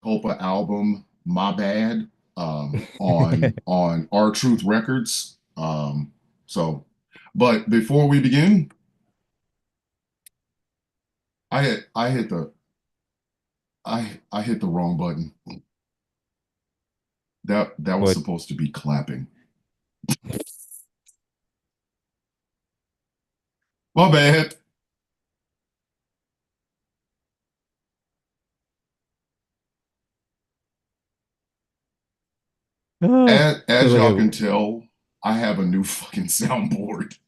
Culpa album, My Bad, on R Truth Records. So, but before we begin, I hit the I hit the wrong button. That was But supposed to be clapping. My bad. so As look y'all at can tell, I have a new fucking soundboard.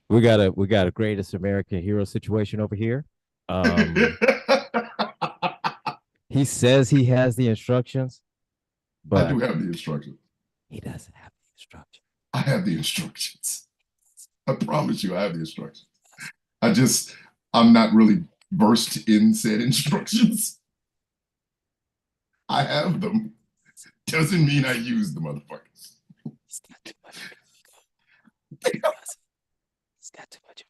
we got a greatest American hero situation over here. Um, he says he has the instructions, I but do have the instructions. he doesn't have the instructions. I have the instructions. I promise you, I have the instructions. I just, I'm not really versed in said instructions. I have them. Doesn't mean I use the motherfuckers. He's got too much. He does. He's got too much.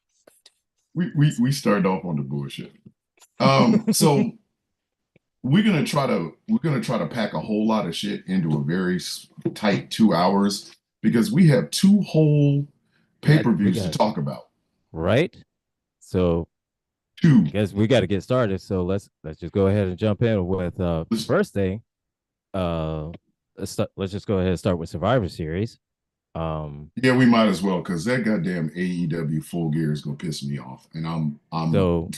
We started off on the bullshit. So we're gonna try to pack a whole lot of shit into a very tight 2 hours because we have two whole we pay-per-views to got talk about. right. So Two. I guess we got to get started. So let's just go ahead and jump in with Let's, first thing. Uh, let's just go ahead and start with Survivor Series. Um, yeah, we might as well because that goddamn AEW Full Gear is gonna piss me off, and I'm so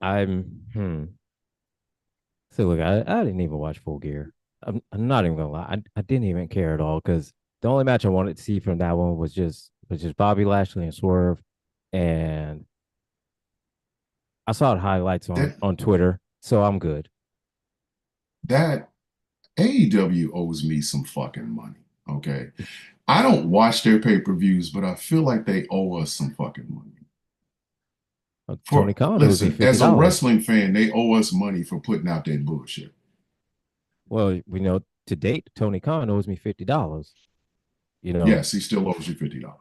I'm. So look, I didn't even watch Full Gear. I'm not even gonna lie. I didn't even care at all because the only match I wanted to see from that one was just Bobby Lashley and Swerve, and I saw the highlights on that on Twitter, so I'm good. that AEW owes me some fucking money. Okay, I don't watch their pay-per-views, but I feel like they owe us some fucking money. Tony For Khan owes me listen, fifty as a dollars. wrestling fan, they owe us money for putting out that bullshit. Well, we know to date Tony Khan owes me $50. You know, Yes, he still owes you $50.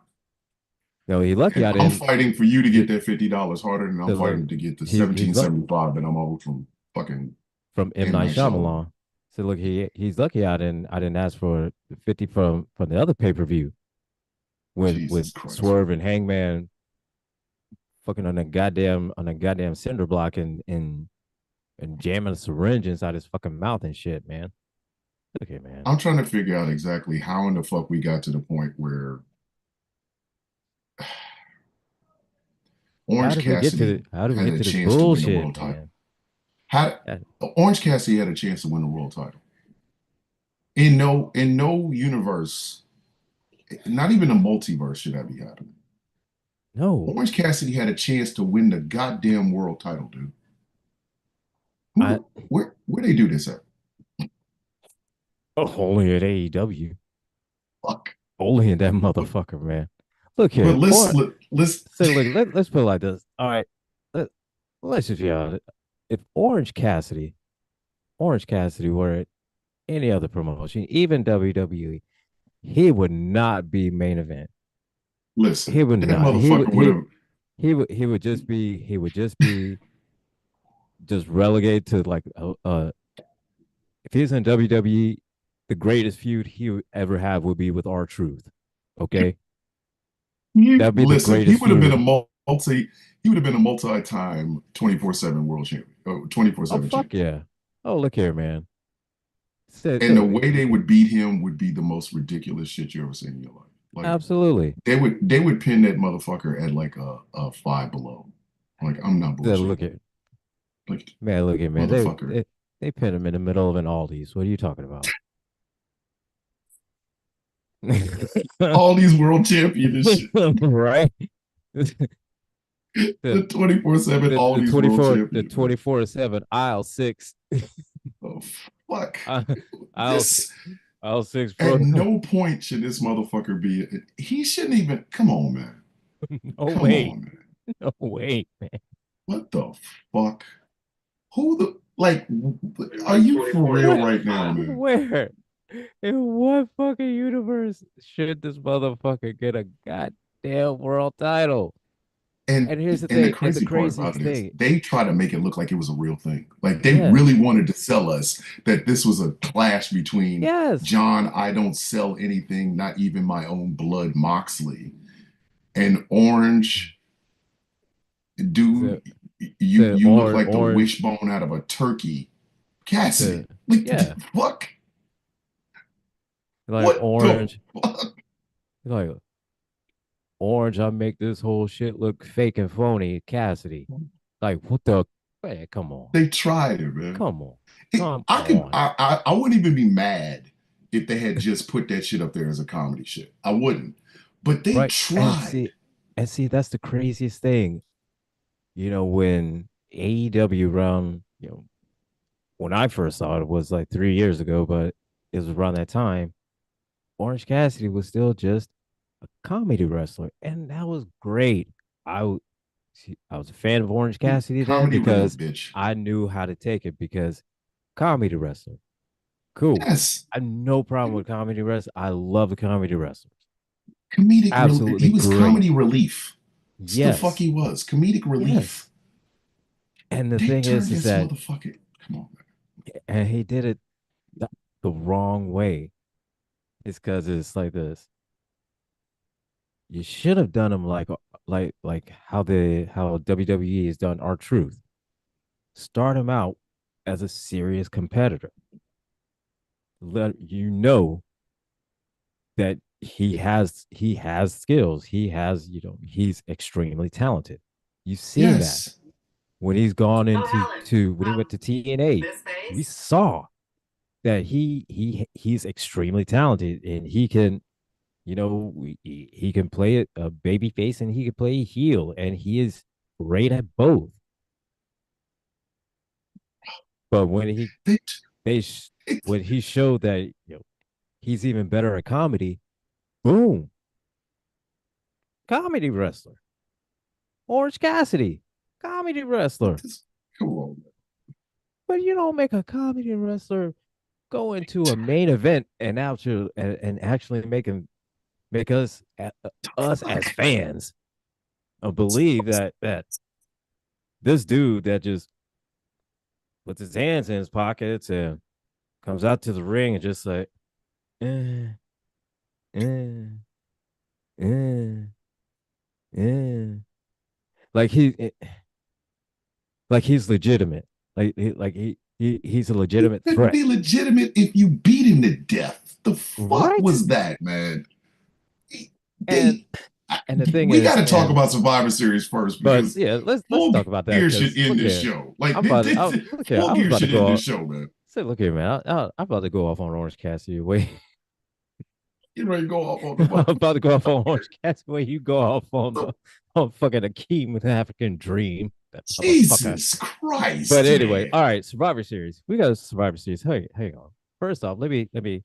no, he lucky And I I'm didn't. fighting for you to get To, that $50 harder than I'm look, fighting to get the he's luck 1775 that I'm owed from fucking from M M. Night Night Shyamalan. Shyamalan. So look, he's lucky I didn't ask for 50 from the other pay per view when with Jesus Christ. Swerve and Hangman fucking on a goddamn cinder block and jamming a syringe inside his fucking mouth and shit, man. Okay, man. I'm trying to figure out exactly how in the fuck we got to the point where How Orange did we get to Cassidy how did we had get a to this chance to win the bullshit, world title. man? How That, Orange Cassidy had a chance to win the world title. In no universe, not even a multiverse should that be happening. no, Orange Cassidy had a chance to win the goddamn world title, dude. I Where they do this at? only at AEW, Fuck. only in that But motherfucker, man. Look but here, or let's say, look, let's put it like this. All right, let, let's just be honest. If Orange Cassidy were at any other promotion, even WWE, he would not be main event. listen. He would That not. He would motherfucker would he have he would just be just relegated to like if he's in WWE, the greatest feud he would ever have would be with R Truth. Okay, you that'd be the listen. greatest feud. He would have been a multi-time 24/7 world champion, Oh 24/7 fuck champion. yeah. Oh look here, man. Said, And the way they would beat him would be the most ridiculous shit you ever seen in your life. Like absolutely. they would pin that motherfucker at like a five below. Like I'm not Said, bullshitting. look here, Like man. Look here, man. They motherfucker, they they pin him in the middle of an Aldi's. What are you talking about? all these world champion and shit. Right? The the 24/7 the all the these world 24 the champion, man. 24/7 aisle 6 Oh fuck. aisle This aisle 6 at pro. no point should this motherfucker be. He shouldn't even. Come on, man. No Come way. on, man. No way, man. What the fuck? Who the like? Are you for real Where, right now, man? where in what fucking universe should this motherfucker get a goddamn world title? And here's the And the thing, and the crazy part about craziest it is thing, they try to make it look like it was a real thing. Like they yeah, really wanted to sell us that this was a clash between yes, John, I don't sell anything, not even my own blood, Moxley, and Orange, the dude, the you look like the orange, wishbone out of a turkey. the Cassidy. Like yeah, fuck. like What the orange, fuck? like orange. I make this whole shit look fake and phony, Cassidy. Like what the? Man, They tried it, man. come on, come I could on, I wouldn't even be mad if they had just put that shit up there as a comedy shit. I wouldn't. But they right? tried. And see, that's the craziest thing. When AEW around, when I first saw it, it was like 3 years ago, but it was around that time. Orange Cassidy was still just a comedy wrestler, and that was great. I w- I was a fan of Orange Cassidy then Comedy relief, because bitch. I knew how to take it because comedy wrestler, cool. Yes. I have no problem with comedy wrestling. I love the comedy wrestlers. Comedic relief. Absolutely He was great. comedy relief. That's the fuck Yes. he was. Comedic relief. Yes. And the They thing turned is this that motherfucker. Come on, man. and he did it the wrong way. It's because it's like this. You should have done him like how WWE has done our truth. Start him out as a serious competitor. Let you know that he has skills. He's extremely talented. You've seen that Yes. when he's gone into to when he went to TNA. We saw that he's extremely talented and he can he can play it a baby face and he can play heel and he is great at both. But They, they when he showed that he's even better at comedy, boom, comedy wrestler. Orange Cassidy, comedy wrestler. this, come on, But you don't make a comedy wrestler go into a main event and actually make us as fuck. fans believe that this dude that just puts his hands in his pockets and comes out to the ring and just like eh, eh, eh, eh. like he's legitimate. He's a He legitimate couldn't threat. be legitimate if you beat him to death. The fuck Right? was that, man? And They, I, and the thing we got is, to talk and about Survivor Series first but because yeah, let's Full talk about that Gear should because end look this here. show. Like this, Look here. Full I was Gear about to should end go this show, man. say, look here, man. I'm about to go off on Orange Cassidy. Wait, Get ready to go off on the I'm about to go off on motherfucker. Orange Cassidy. Wait, you go off So, on fucking Akeem with African Dream. That motherfucker. Jesus But Christ, anyway, man. all right, Survivor Series. We got a Survivor Series. Hey, hang on. First off, let me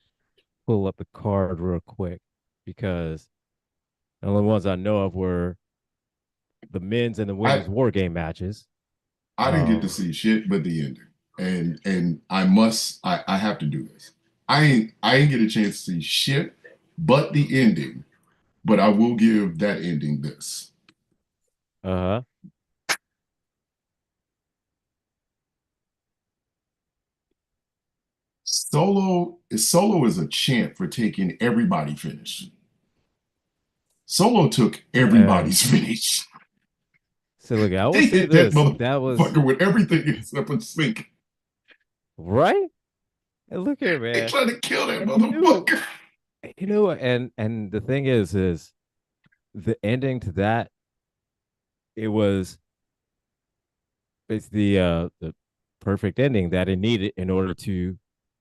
pull up the card real quick because the only ones I know of were the men's and the I women's war game matches. I didn't get to Um, see shit but the ending. And I have to do this. I ain't get a chance to see shit but the ending, but I will give that ending this. uh-huh. Solo is a champ for taking everybody finish. Solo took And everybody's finish. so look, I will They say hit that this. That was motherfucker with everything except a sink. right. And look here, They man. tried to kill that And motherfucker. and the thing is the ending to that, it was it's the perfect ending that it needed in order to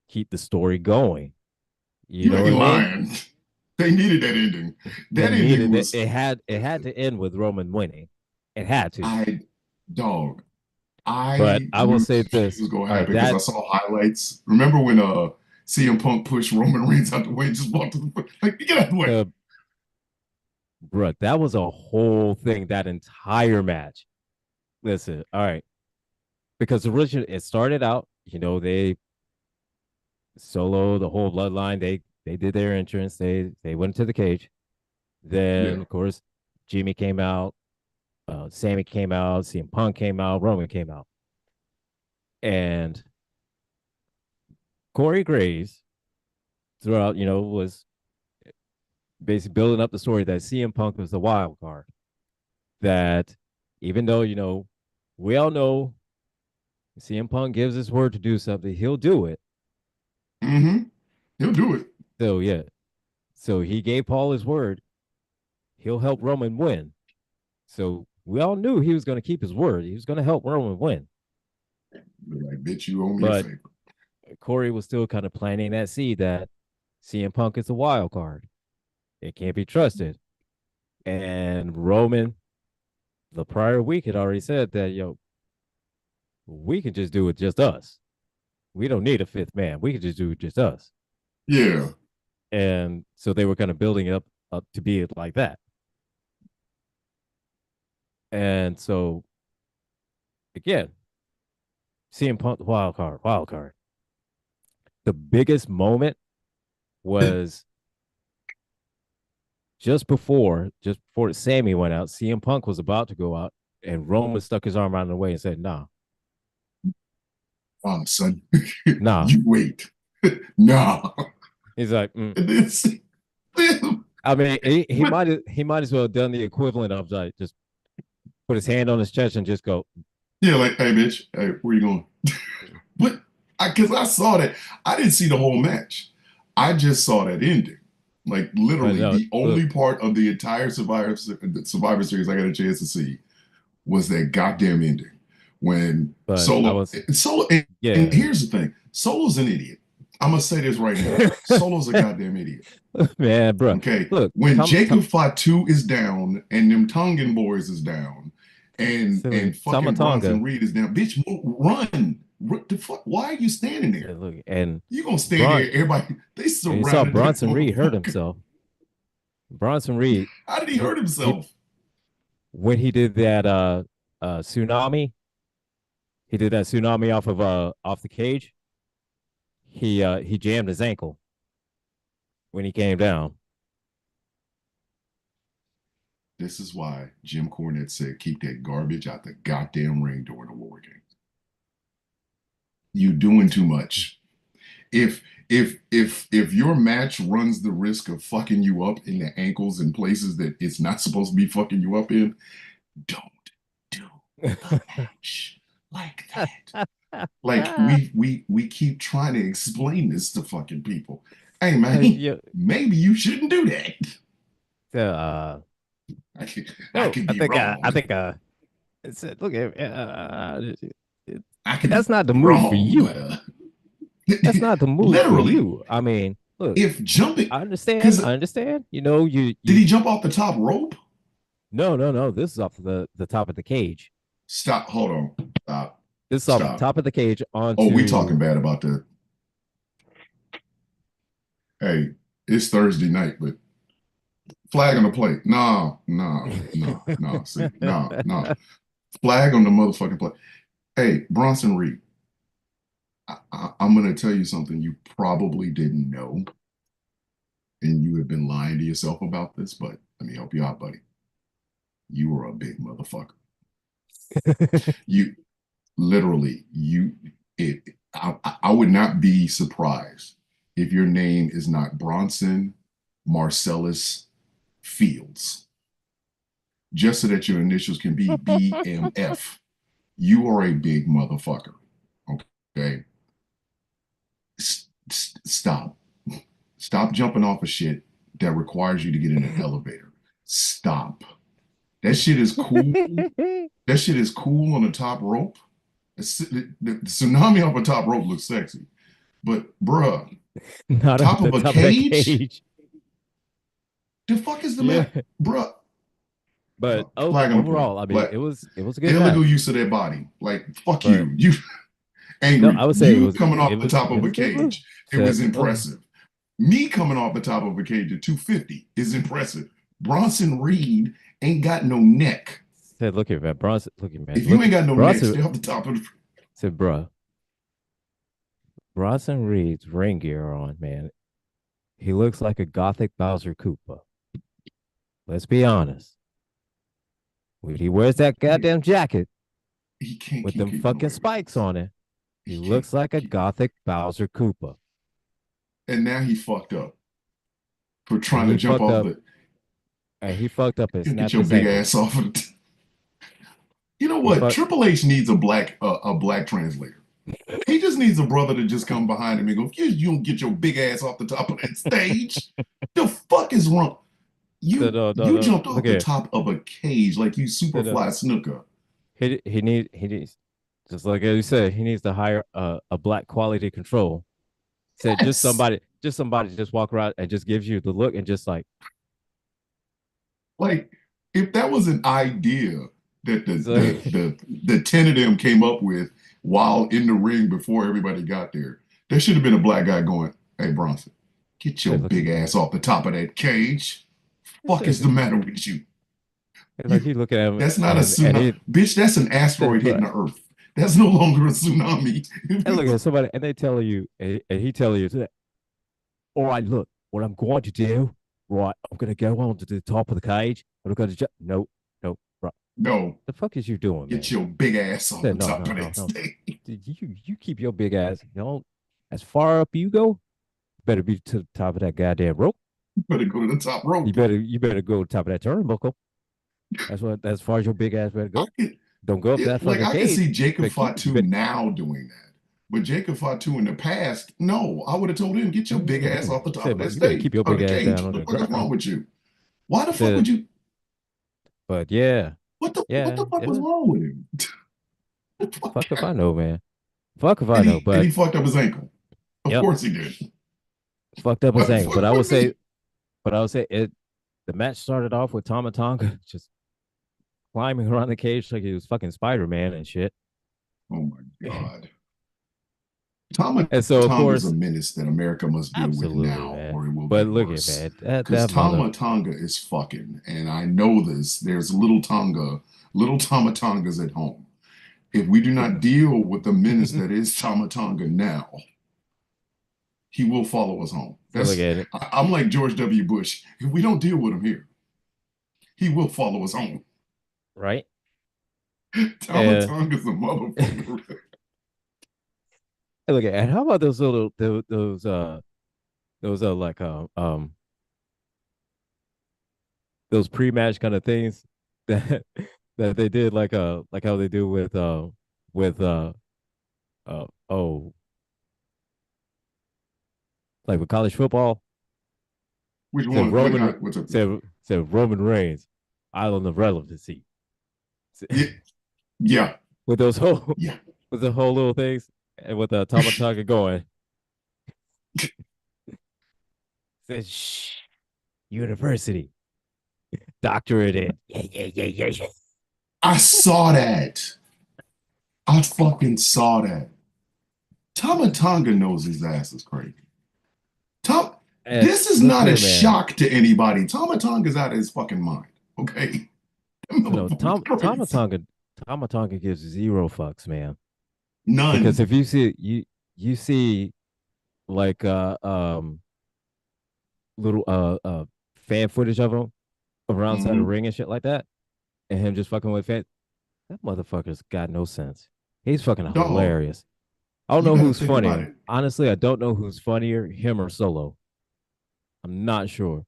keep the story going. You You know ain't what I mean? lying. They needed that ending. It That ending needed it. was It had to end with Roman winning. It had to. I dog. But I I will knew say some shit this. was gonna All right, happen because I that saw highlights. Remember when CM Punk pushed Roman Reigns out the way and just walked to the like get out the way. uh bruh, that was a whole thing, that entire match. Listen, all right. Because originally it started out, they solo the whole bloodline, they did their entrance, they went to the cage. Then Yeah. of course Jimmy came out, Sammy came out, CM Punk came out, Roman came out, and Corey Graves throughout, was basically building up the story that CM Punk was the wild card. That even though we all know CM Punk gives his word to do something, he'll do it. Mm-hmm. He'll do it. So yeah, so he gave Paul his word. He'll help Roman win. So we all knew he was going to keep his word. He was going to help Roman win. Like, bitch, you owe me a But favor. Corey was still kind of planting that seed that CM Punk is a wild card. It can't be trusted. And Roman, the prior week, had already said that, we can just do it just us. We don't need a fifth man. We can just do it just us. Yeah. And so they were kind of building it up to be like that. And so again, CM Punk wild card, wild card. The biggest moment was just before Sammy went out. CM Punk was about to go out, and Roman stuck his arm around the way and said, "Nah, Son, nah." you wait. Nah. He's like, This, I mean, he but might as well have done the equivalent of like just put his hand on his chest and just go, yeah, like, hey, bitch, hey, where you going? But because I saw that, I didn't see the whole match. I just saw that ending. Like but literally, no, the look, only part of the entire Survivor Series I got a chance to see was that goddamn ending when but I Solo was, Solo. And yeah, here's the thing: Solo's an idiot. I'm gonna say this right now. Solo's a goddamn idiot. man, bro, Okay, look, when Tom, Jacob Fatu is down and them Tongan boys is down, and fucking Tamatonga Bronson Reed is down, bitch, run! What the fuck? Why are you standing there? said, look, and You gonna stand there? Bron, Everybody, they and you saw surrounded that Bronson Reed hurt motherfucker. himself. Bronson Reed, How did he he, hurt he himself? when he did that tsunami, he did that tsunami off the cage. He jammed his ankle when he came down. This is why Jim Cornette said, "Keep that garbage out the goddamn ring during the war game. You doing too much. If your match runs the risk of fucking you up in the ankles in places that it's not supposed to be fucking you up in, don't do the match like that. Like we keep trying to explain this to fucking people. Hey man, Yeah, maybe you shouldn't do that. uh, I could I no, could be I wrong. think it said, look, I could that's be not the move for wrong, but you. That's not the move for literally, you. I mean, look, if jumping, I understand. because I understand. You did he jump off the top rope? no. This is off the top of the cage. Stop. Hold on. Stop. This is off the Stop. top of the cage Oh, we talking onto. bad about the. Hey, it's Thursday night, but flag on the plate. No, no, no, no. See, no, no. Flag on the motherfucking plate. Hey, Bronson Reed, I'm going to tell you something you probably didn't know, and you have been lying to yourself about this, but let me help you out, buddy. You are a big motherfucker. You literally, it, I would not be surprised if your name is not Bronson Marcellus Fields, just so that your initials can be BMF. You are a big motherfucker. Okay. Stop. Stop jumping off of shit that requires you to get in an elevator. Stop. That shit is cool. That shit is cool on the top rope. The tsunami off a top rope looks sexy. But bruh, Not at top the of a top of that cage? cage. The fuck is the Yeah. matter? Bruh. But Flag on the play. overall, I mean, Flag. it was a good Illegal match. use of their body. Like, fuck But you. You no, angry. I would say You coming off the top it of was a a good move. cage. It Said, was okay. impressive. Me coming off the top of a cage at 250 is impressive. Bronson Reed ain't got no neck. Said, look here, man. Bronson, look here, man. If you Look ain't at got no neck, Bronson stay off the top of the. said, bruh, Bronson Reed's ring gear on, man. He looks like a gothic Bowser Koopa. Let's be honest. when he wears that He, goddamn jacket he can't with keep them getting fucking away with spikes this. on it, he He can't looks like a keep. gothic Bowser Koopa. And now he fucked up for And trying to jump off the. he fucked up and You get snapped your his big ankle. ass off of it. You know He what? fucked Triple H needs a black translator. He just needs a brother to just come behind him and go, you don't get your big ass off the top of that stage. The fuck is wrong? said, You no, no, you no. jumped Look off the here. top of a cage like you Said, Superfly Snooker. he needs just like you said, he needs to hire a black quality control. Said Yes. just somebody just walk around and just gives you the look and just like Like if that was an idea that the so the the the 10 of them came up with while in the ring before everybody got there should have been a black guy going, "Hey Bronson, get your said, look, big ass off the top of that cage. Fuck is the said, matter with you? like You he look at him That's not a and tsunami. he Bitch, that's an said, asteroid hitting look, the earth. That's no longer a tsunami." and look at somebody and they tell you and he telling you, all right, look, what I'm going to do, right, I'm gonna go on to the top of the cage, and I'm gonna no, no, right. No, The fuck is you doing, get man? your big ass off the Said no, top no, of no, that no. stage. You keep your big ass, as far up you go, better be to the top of that goddamn rope. You better go to the top rope. You better go to the top of that turnbuckle. That's what as far as your big ass better I go. could, Don't go up that like fucking I can cage. see Jacob You Fatu better now doing that. But Jacob Fatu in the past, no, I would have told him, get your big ass off the top said, of that but you better stage keep your or big the ass cage. down What on the the fuck is wrong ground. with you? Why the fuck would Said, you? but yeah, What yeah, the fuck was yeah. wrong with him? Fuck if I know, man. Fuck if I and know. he But fucked up his ankle. Of yep, course he did. fucked up his What ankle. fuck was he? But I would say it. The match started off with Tama Tonga just climbing around the cage like he was fucking Spider Man and shit. Oh my god. Tama And so of Tonga is a course, menace that America must deal with absolutely, now, man. or it will But get look at worse. man, that Because that mother. Tama Tonga is fucking, and I know this. There's little Tama Tongas at home. If we do not deal with the menace So that is Tama Tonga now, he will follow us home. look That's at it, I'm like George W. Bush. If we don't deal with him here, he will follow us home. right? Tama And Tonga's a motherfucker. look at and how about those little those like those pre-match kind of things that that they did like how they do with oh like with college football. Which Said one? Roman What's up? said Roman Reigns, Island of Relevancy. Yeah, yeah, With those whole yeah. with the whole little things and with the Tomatonga going. Said shh university. Doctorate in. Yeah. I saw that. I fucking saw that. Tama Tonga knows his ass is crazy. Tom, And this is look not a here, man. shock to anybody. Tama Tonga's out of his fucking mind. Okay, that So no, motherfucker's crazy. Tomatonga gives zero fucks, man. Because None. if you see you see like little fan footage of him around inside the Mm-hmm. ring and shit like that, and him just fucking with fans, that motherfucker's got no sense. He's fucking Dog, hilarious. I don't you know got to who's think about funnier. it. Honestly, I don't know who's funnier, him or Solo. I'm not sure.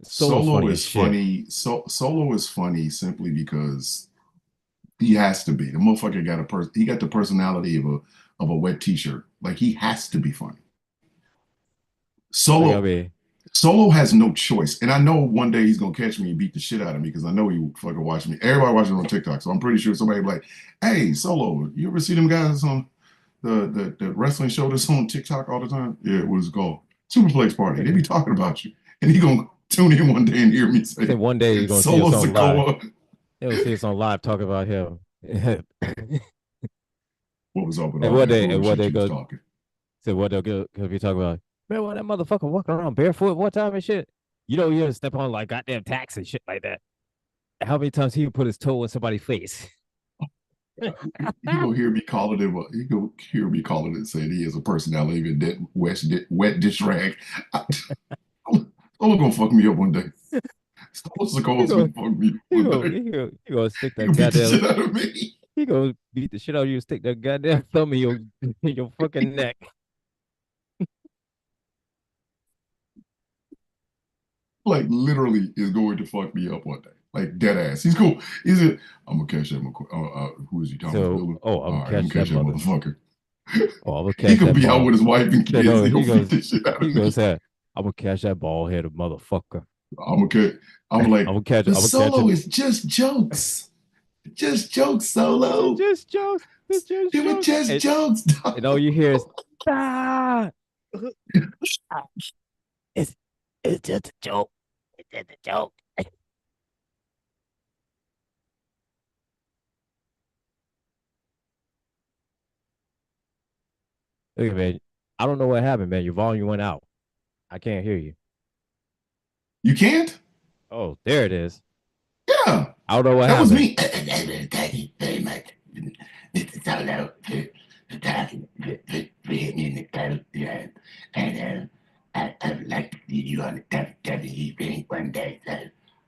Solo's Solo funny as is shit. funny. Solo is funny simply because he has to be. The motherfucker got a He got the personality of a wet t-shirt. Like he has to be funny. Like I Solo mean, Solo has no choice. And I know one day he's gonna catch me and beat the shit out of me because I know he fucking watch me. Everybody watches on TikTok. So I'm pretty sure somebody be like, hey, Solo, you ever see them guys on the wrestling show that's on TikTok all the time? Yeah, what is it called? Superplex Party. They be talking about you. And he gonna tune in one day and hear me say say, one day you're gonna see Solo us on live. Sokoa. You'll see us on live talking about him. And What was up with all that and one bullshit day you was go talking? say what they'll go be talking about. Man, what that motherfucker walking around barefoot one time and shit. You know, you step on like goddamn tacks and shit like that. How many times he would put his toe in somebody's face? He gonna hear me calling him. He gonna hear me calling it saying he is a personality in that wet dish rag. I, Solo gonna fuck me up one day. What's the He cause go, been fucking me he with go, that? he gonna stick You that can beat the goddamn. shit out of me. He gonna beat the shit out of you, stick that goddamn thumb in your in your fucking neck. Like literally is going to fuck me up one day. Like dead ass. He's cool. I'm gonna catch that. Who is he? Thomas So, Dillon. oh, I'm All right, I'm gonna catch that catch that mother. motherfucker. Oh, I'm gonna He catch could that be out ball. with his wife and So kids. no, He he gonna beat goes, the shit out he of me. goes, I'm gonna catch that ball headed motherfucker. I'm gonna catch. I'm I'm like gonna catch, the I'm gonna catch solo him. is just jokes It's solo. just jokes. It's just They were jokes. just jokes. And all you hear is ah. It's it's just a joke. It's just a joke. Look, man. I don't know what happened, man. Your volume went out. I can't hear you. You can't. Oh, there it is. Yeah, I don't know what that was happened. me. Thank you very much, Mr. Solo, for hitting me in the throat. Yeah. And I would like to see you on the WWE ring one day. So,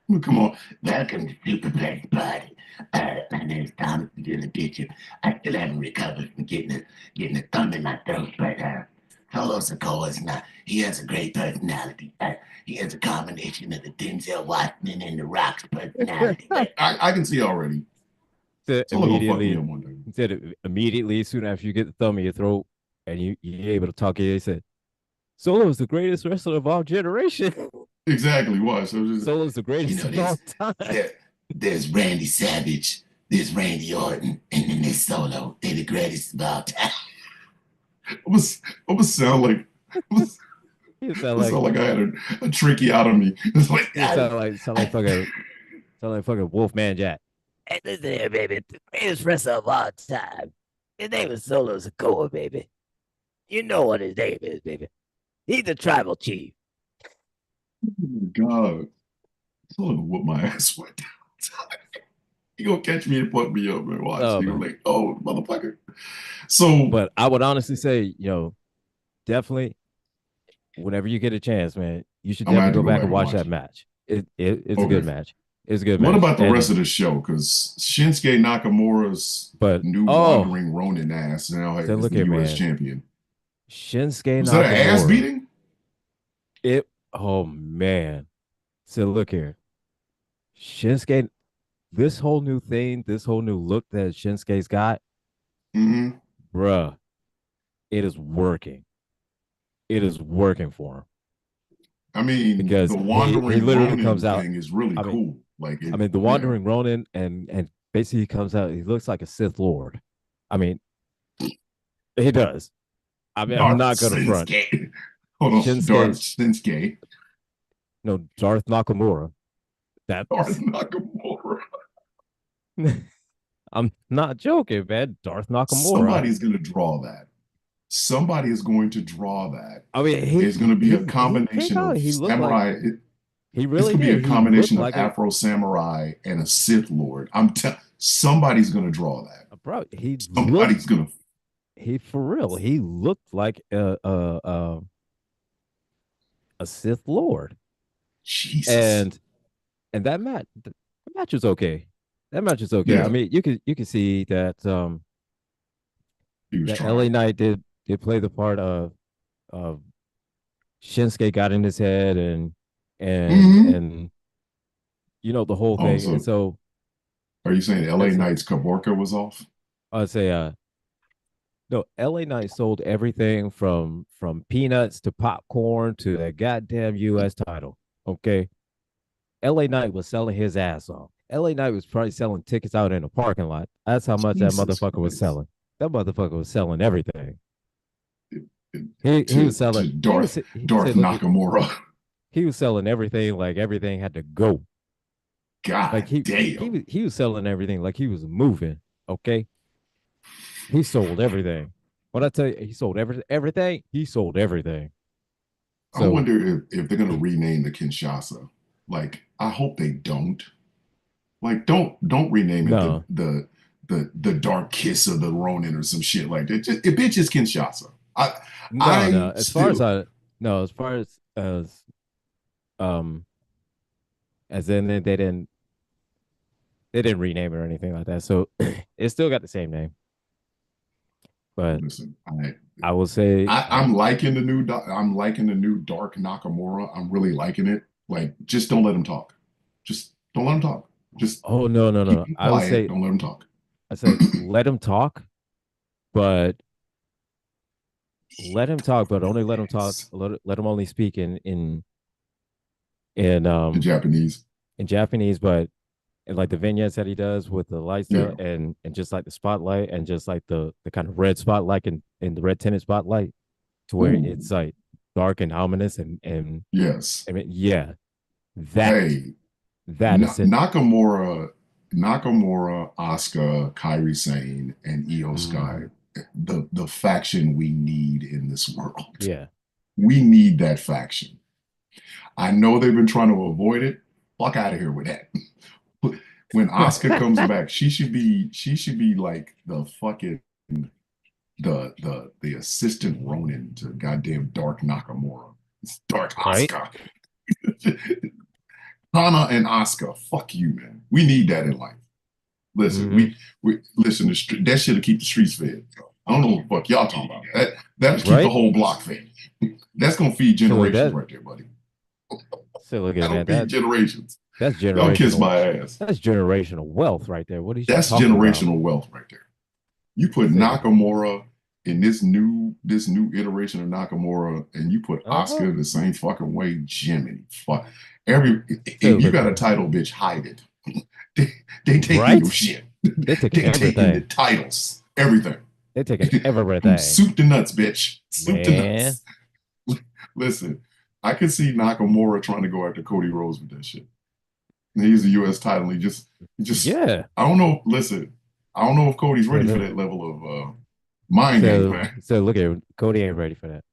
well, come on. Welcome to Superplex Party. My name is Thomas the Bishop. I still haven't recovered from getting a thumb in my throat, but Solo Sokoa is not. He has a great personality. He has a combination of the Denzel Washington and the Rock's personality. I can see already. So Solo gonna fuck me immediately, up one day. he said immediately, soon after you get the thumb in your throat and you're able to talk, he said, Solo is the greatest wrestler of our generation. Exactly. Why? So just Solo is the you greatest know, of all time. there's Randy Savage, there's Randy Orton, and then there's Solo. They're the greatest of all time. I'm gonna sound like He sound I like sound like I had a tricky out of me. It's like he sound like fucking Wolfman Jack. Hey, listen here, baby. The greatest wrestler of all time. His name is Solo Sokoa, baby. You know what his name is, baby. He's the tribal chief. oh my God, Solo gonna whoop my ass one time. He gonna catch me and fuck me up and watch. Oh He gonna man. like, oh motherfucker. So But I would honestly say, definitely whenever you get a chance, man, you should I'm gonna definitely have to go go back back and and watch watch that it. match. It's a good Okay. match. It's a good What match. about the rest And of the show? Because Shinsuke Nakamura's but new oh, wandering Ronin ass now so is look the here, U.S. man. champion. Shinsuke Was that an ass Nakamura. beating? It oh man. So look here. Shinsuke, this whole new thing, this whole new look that Shinsuke's got, Mm-hmm. bruh, it is working. It is working for him I mean, the because he wandering literally comes Ronin out. thing is really I mean, cool. Like I it, mean, the yeah. Wandering Ronin, and basically he comes out. He looks like a Sith Lord. I mean, he does. I mean, I'm Darth not gonna front. Shinsuke. Hold on, Darth Shinsuke, Shinsuke. no, Darth Nakamura. Darth That's Nakamura. I'm not joking, man. Darth Nakamura. Somebody's gonna draw that. Somebody is going to draw that. I mean, It's going to be a he came combination out. of He looked like samurai. he It's really going to be did. a He looked combination of like a Afro samurai and a Sith Lord. Somebody's going to draw that. bro. He looked Somebody's going to. he for real. He looked like a Sith Lord, Jesus. and the match was okay. That match was okay. I Yeah, mean, you could see that he was that LA trying. Knight did play the part of Shinsuke got in his head and Hmm. and the whole Oh, thing. And so so are you saying LA and so Knight's Kaborka was off? I'd say no, LA Knight sold everything from peanuts to popcorn to that goddamn US title. Okay. LA Knight was selling his ass off. LA Knight was probably selling tickets out in the parking lot. That's how much that Jesus motherfucker was Christ. selling. That motherfucker was selling everything. It- it- He was to selling. He Darth said, look, Nakamura. he was selling everything like everything had to go. Like God damn. he was selling everything like he was moving. Okay, he sold everything. When I tell you he sold everything, he sold everything. I So wonder if they're gonna rename the Kinshasa. Like, I hope they don't. Like, don't rename it no, the Dark Kiss of the Ronin or some shit like that. It bitch is Kinshasa. no. I still As far as um as in they didn't rename it or anything like that. So it still got the same name. But Listen, I will say, I'm liking the new I'm liking the new Dark Nakamura. I'm really liking it. Like, just don't let him talk. Just don't let him talk. Just oh no, no, keep no. him quiet. Don't let him talk. I say let him talk, but let him talk, but only let him talk. Yes. Let him only speak in The Japanese. in Japanese, but and like the vignettes that he does with the light stuff Yeah. and just like the spotlight and just like the kind of red spotlight in the red tinted spotlight to where Ooh. it's like dark and ominous Yes. I mean yeah that Hey, that is it. Nakamura, Asuka, Kairi Sane, and Io Sky, Mm, the faction we need in this world. yeah. We need that faction. I know they've been trying to avoid it. Fuck out of here with that. When Asuka comes back, she should be like the fucking the assistant Ronin to goddamn Dark Nakamura. It's Dark Right. Asuka. Hana and Asuka, fuck you, man. We need that in life. Listen, Mm-hmm. we listen. That should keep the streets fed. I don't know what the fuck y'all talking about. That'll keep the Right. whole block fed. That's gonna feed So look generations that right there, buddy. so look at That'll man feed generations. that's Y'all kiss generational my ass. that's generational wealth right there. What are you That's talking about? generational wealth right there. You put Say look at Nakamura in this new iteration of Nakamura, and you put uh-huh. Oscar the same fucking way. Jiminy, fuck every. Say If you look got a man. title, bitch, hide it. they taking your Right? shit. They're taking They taking the everything. titles, everything. They're taking From everything. soup to nuts, bitch. Soup to Man. nuts. Listen, I can see Nakamura trying to go after Cody Rhodes with that shit. And he's a U.S. title. He just. Yeah. I don't know. Listen, I don't know if Cody's So ready for look, that level of mind games, man. so look at Cody ain't ready for that.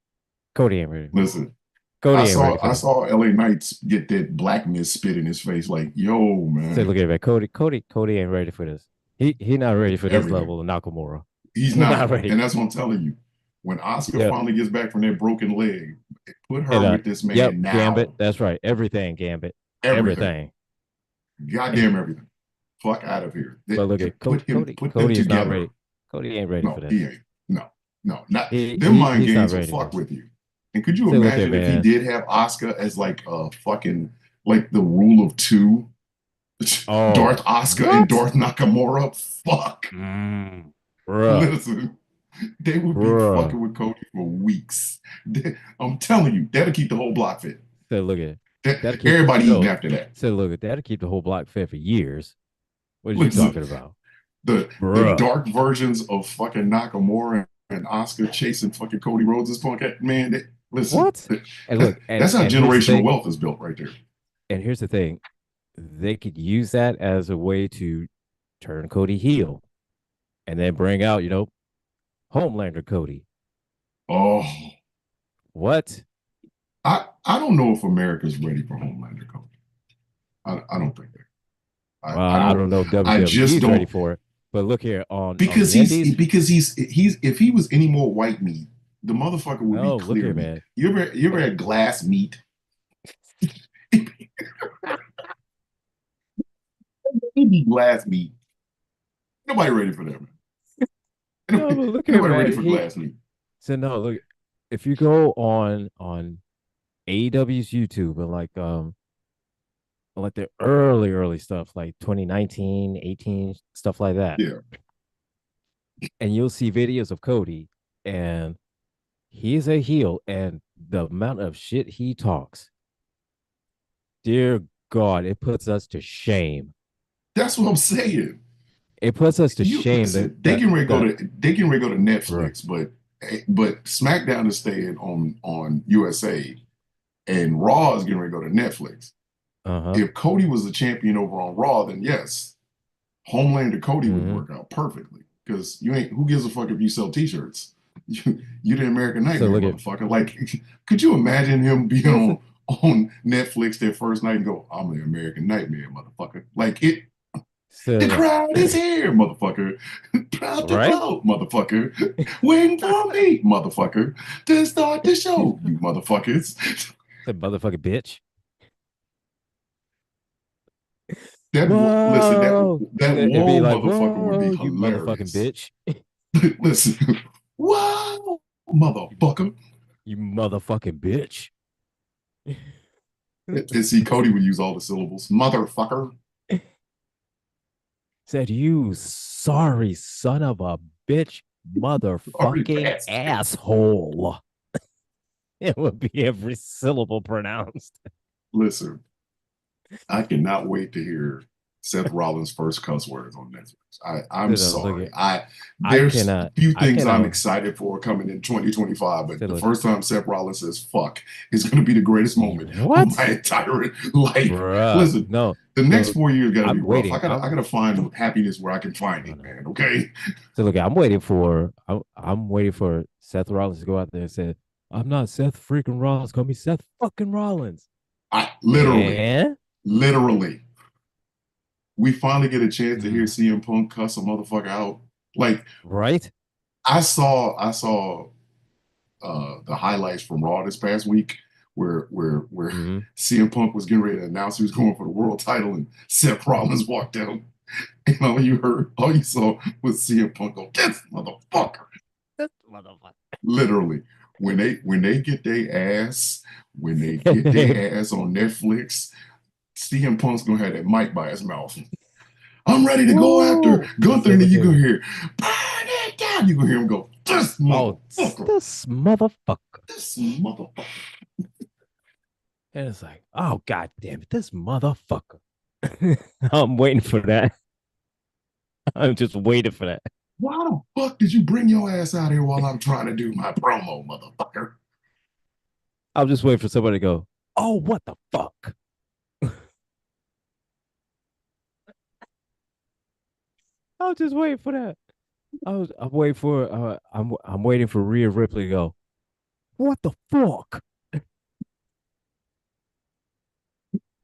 Cody ain't ready. Listen, I Cody ain't ready saw for I that. saw L.A. Knights get that black mist spit in his face. Like, yo, So man, look at that. Cody ain't ready for this. He not ready for this everything. level of Nakamura. He's He not not, ready. and that's what I'm telling you. When Oscar Yeah. finally gets back from that broken leg, put her And with this yep, man Gambit. now. That's right. Everything, Gambit. Everything, Everything. goddamn everything. Fuck out of here. But look at Put them Cody is not together. ready. Cody ain't ready for No, he this. ain't. No, no, not them mind He's not games will ready for fuck this. with you. And could you So look at imagine if he man. did have Oscar as like a fucking like the rule of two? Oh, Darth Oscar and what? Darth Nakamura? Fuck. Mm, bruh. Listen, they would be Bruh. fucking with Cody for weeks. I'm telling you, that'll keep the whole block fit. So look at That, that'll keep everybody eating no. after that. So look at that'll keep the whole block fed for years. What are you Listen, talking about? the Bruh. dark versions of fucking Nakamura and Oscar chasing fucking Cody Rhodes' punk, man. Listen, What? And look, that's how and here's the generational thing, wealth is built right there. and here's the thing. They could use that as a way to turn Cody heel and then bring out, Homelander Cody. Oh, What? I don't know if America's ready for Homelander Cody. I don't think they. Well, I I don't. don't know if I WWE just is ready don't for it. But look here on because the indies. he's if he was any more white meat, the motherfucker would be Oh, look clear here, meat. man. You ever had glass meat? He'd be glass meat. Nobody ready for that, man. No, Ain't but look here, nobody ready man. for He glass meat. said no. Look, if you go on AEW's YouTube and like the early stuff, like 2019, 18, stuff like that, Yeah, and you'll see videos of Cody, and he's a heel, and the amount of shit he talks, dear God, it puts us to shame. that's what I'm saying. It puts us to You shame that listen. They that can ready to go that to they can ready to go to bruh. Netflix, but SmackDown is staying on USA, and Raw is getting ready to go to Netflix. Uh-huh. If Cody was the champion over on Raw, then yes, Homelander Cody would Mm-hmm. work out perfectly. Because you ain't who gives a fuck if you sell T-shirts? You the American So Nightmare, look at motherfucker. Like, could you imagine him being here's the on Netflix that first night and go, "I'm the American Nightmare, motherfucker." Like it, so the no. crowd is here, motherfucker. Proud to Right? vote, motherfucker. Waiting for me, motherfucker, to start the show, you motherfuckers. Said motherfucking bitch. Listen, Whoa. that It'd be whoa like, motherfucker would be whoa, you motherfucking hilarious. bitch. Listen, whoa You, motherfucker. you motherfucking bitch. And see, Cody would use all the syllables. Motherfucker. Said, you sorry son of a bitch, Sorry, motherfucking bastard. asshole. It would be every syllable pronounced. Listen, I cannot wait to hear Seth Rollins' first cuss words on Netflix. I'm Look sorry. at, I There's a few I things I'm cannot. excited for coming in 2025, but Said, the look, first time Seth Rollins says fuck is going to be the greatest moment of my what? entire life. Bruh, Listen, no, the next no, 4 years got to be I'm rough. waiting. I gotta find happiness where I can find No, it, no. man. Okay. So look, I'm waiting for Seth Rollins to go out there and say, I'm not Seth freaking Rollins. Call me Seth fucking Rollins. I literally, And literally, we finally get a chance to hear mm, CM Punk cuss a motherfucker out. Like right? I saw the highlights from Raw this past week where Mm-hmm. CM Punk was getting ready to announce he was going for the world title and Seth Rollins walked out. And all you saw was CM Punk go, this motherfucker. This motherfucker. Literally. When they get their ass, when they get their ass on Netflix, CM Punk's gonna have that mic by his mouth. I'm ready to go after Woo! Gunther, So and then look you at, gonna hear, burn it down. You gonna hear him go, this oh, motherfucker, this motherfucker. this motherfucker. And it's like, oh, god damn it, this motherfucker. I'm waiting for that. I'm just waiting for that. Why the fuck did you bring your ass out here while I'm trying to do my promo, motherfucker? I'm just waiting for somebody to go, oh, what the fuck? I'm just waiting for that. I'm waiting for Rhea Ripley to go, what the fuck?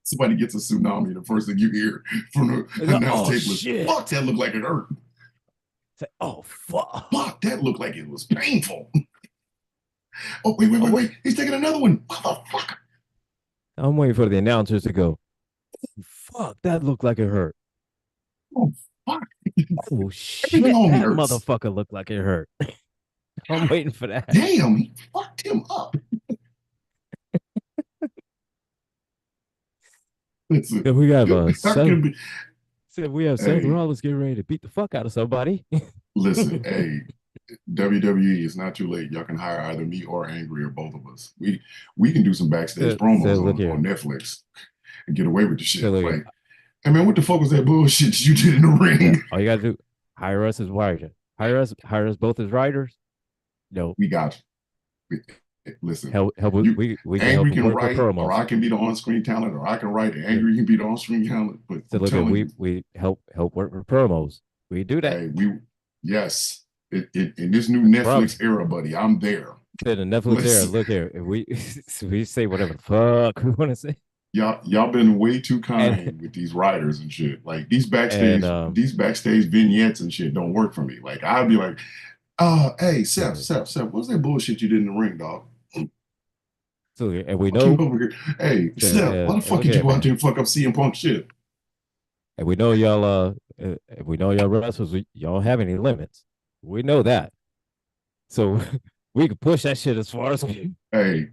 Somebody gets a tsunami, the first thing you hear from the Like, announce oh table is, shit. fuck, that looked like it hurt. It's like, oh fuck. Fuck, that looked like it was painful. Oh, wait, wait, I'm wait, wait wait. He's taking another one. Motherfucker. I'm waiting for the announcers to go, fuck, that looked like it hurt. Oh, fuck. Oh Everything shit, on me that hurts. motherfucker looked like it hurt. I'm waiting for that. Damn, he fucked him up. Listen, Then we have I Seth. can be, Said we have Seth hey, Rollins getting ready to beat the fuck out of somebody. listen, hey, WWE, it's not too late. Y'all can hire either me or Angry or both of us. We can do some backstage So promos look on here. Netflix and get away with the So shit. look here. Like, hey man, what the fuck was that bullshit you did in the Yeah, ring? all you gotta do, hire us as writers. Hire us both as writers. No, We got you. Listen, help. you We can help Angry him can work with write, or promos. I can be the on-screen talent, or I can write, and So, Angry can be the on-screen talent. But so I'm look at telling you, we help work with promos. We do that. hey, yes, in this new I promise. Netflix era, buddy, I'm there. To the Netflix era. Listen, Look here. If we say whatever the fuck we want to say, y'all been way too and kind with these writers and shit. Like and these backstage vignettes and shit don't work for me. Like I'd be like, hey, Seth, what's that bullshit you did in the ring, dog? so and we I came know over here. Hey, so, Seth, why the and fuck look at did you that go out man. there and fuck up CM Punk shit? And we know y'all wrestlers, y'all don't have any limits. We know that. So we can push that shit as far as we Hey,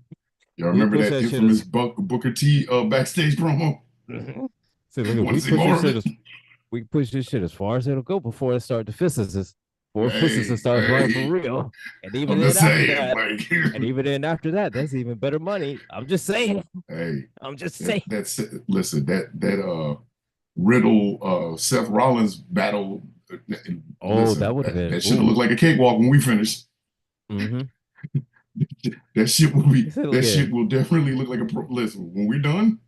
y'all can remember push that that shit infamous as Booker T backstage promo? Mhm. So look, Want to see more of it? we can push this shit as far as it'll go before it starts to physicist. Before physicist starts running for Hey, real. I'm just saying, like, And even then after that, that's even better money. I'm just saying. hey, I'm just saying. that's listen, that Riddle Seth Rollins battle. Oh, that Listen, would have been that should have ooh. looked like a cakewalk when we finished. Mm-hmm. He said, That look shit at will definitely look like a pro. Listen, when we're done,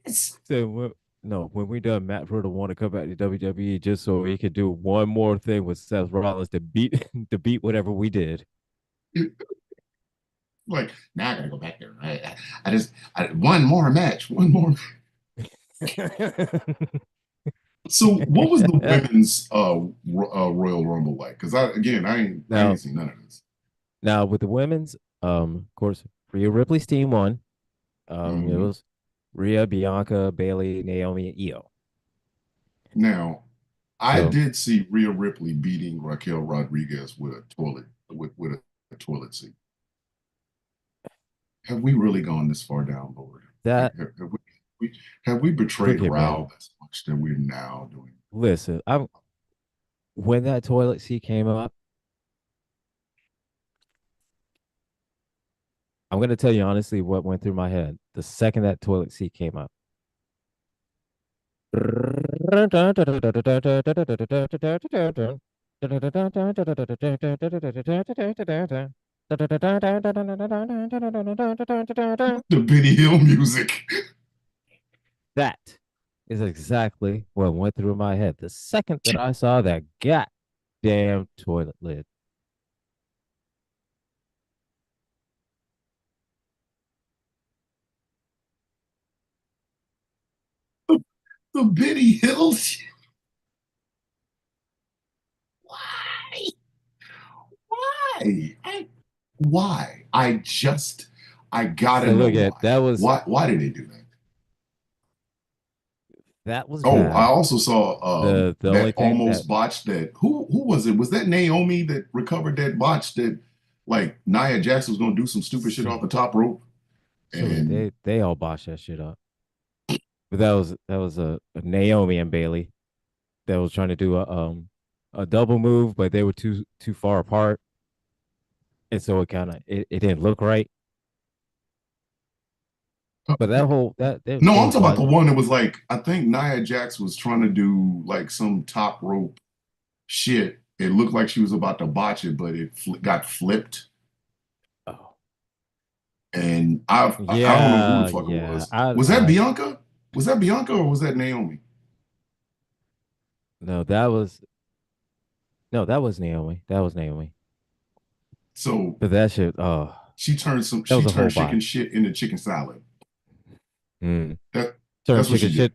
so no, when we done, Matt Riddle want to come back to WWE just so he could do one more thing with Seth Rollins to beat to beat whatever we did. like now I gotta go back there. One more match, one more. So, what was the women's Royal Rumble like? Because I now, ain't seen none of this. now with the women's, of course, Rhea Ripley's team won. It Hmm. was Rhea, Bianca, Bailey, Naomi, and Io. Now, I So did see Rhea Ripley beating Raquel Rodriguez with a toilet with a toilet seat. Have we really gone this far down, Lord? Like, that have we betrayed look at man. Raul as much that we're now doing? Listen, I'm when that toilet seat came up, I'm gonna tell you honestly what went through my head the second that toilet seat came up. The Benny Hill music. That is exactly what went through my head the second that I saw that goddamn toilet lid. The Benny Hill. Why? Why? Why? I gotta So know look at why. that was Why did they do that? that was Oh, I bad. also saw The only that thing that almost botch that who was it? Was that Naomi that recovered that botch that like Nia Jax was gonna do some stupid shit off so the top rope so look, and they all botched that shit up. But that was a Naomi and Bailey that was trying to do a double move, but they were too far apart, and so it didn't look right. But that whole that they no, they I'm talking about bought the one that was like I think Nia Jax was trying to do like some top rope shit. It looked like she was about to botch it, but got flipped. oh And I don't know who the yeah fuck it yeah was. I Was that I Bianca? Was that Bianca or was that Naomi? no that was Naomi, that was Naomi. So But that shit that she was a whole turned chicken botch. shit into chicken salad. Mm. That Turned that's what chicken she did. shit.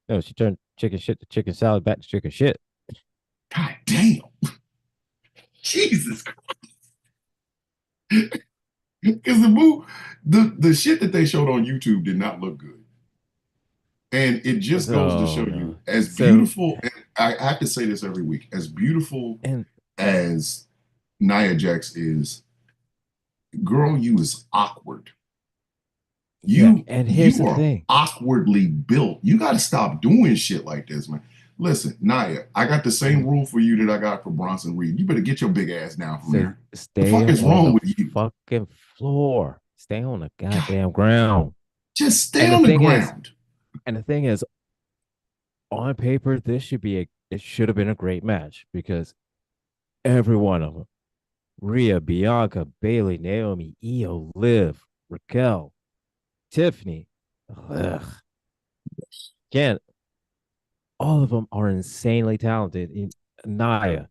No, she turned chicken shit to chicken salad back to chicken shit. God damn. Jesus Christ. Because the shit that they showed on YouTube did not look good. And it just goes to Oh show no. you, as So beautiful, and I have to say this every week, as beautiful and as Nia Jax is, girl, you is awkward. yeah, You and here's you the are thing. awkwardly built. You got to stop doing shit like this, man. Listen, Nia, I got the same Mm. rule for you that I got for Bronson Reed. You better get your big ass down from So there. The stay fuck is on wrong the with you? fucking floor. Stay on the God, goddamn ground. just stay And the on the thing is, ground. and the thing is, on paper, it should have been a great match because every one of them, Rhea, Bianca, Bailey, Naomi, Io, Liv, Raquel, Tiffany, ugh, again, all of them are insanely talented. In Naya,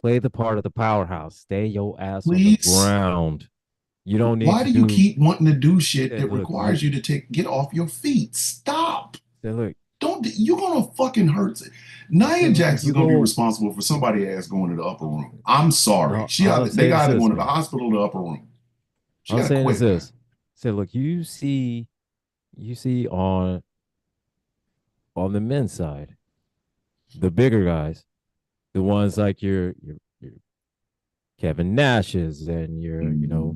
play the part of the powerhouse. Stay your ass on the Please. ground. You don't need Why to do you do. keep wanting to do shit that Look, you requires you to get off your feet? Stop. look. Don't you're gonna fucking hurt. Nia Look, Jax is you gonna be go. responsible for somebody ass going to the upper room. I'm sorry. All I'm They saying is got to go this, to the man. hospital or the upper room. She All I'm gotta saying is quit, man. this. Say, look, you see on the men's side, the bigger guys, the ones like your Kevin Nashes and Mhm.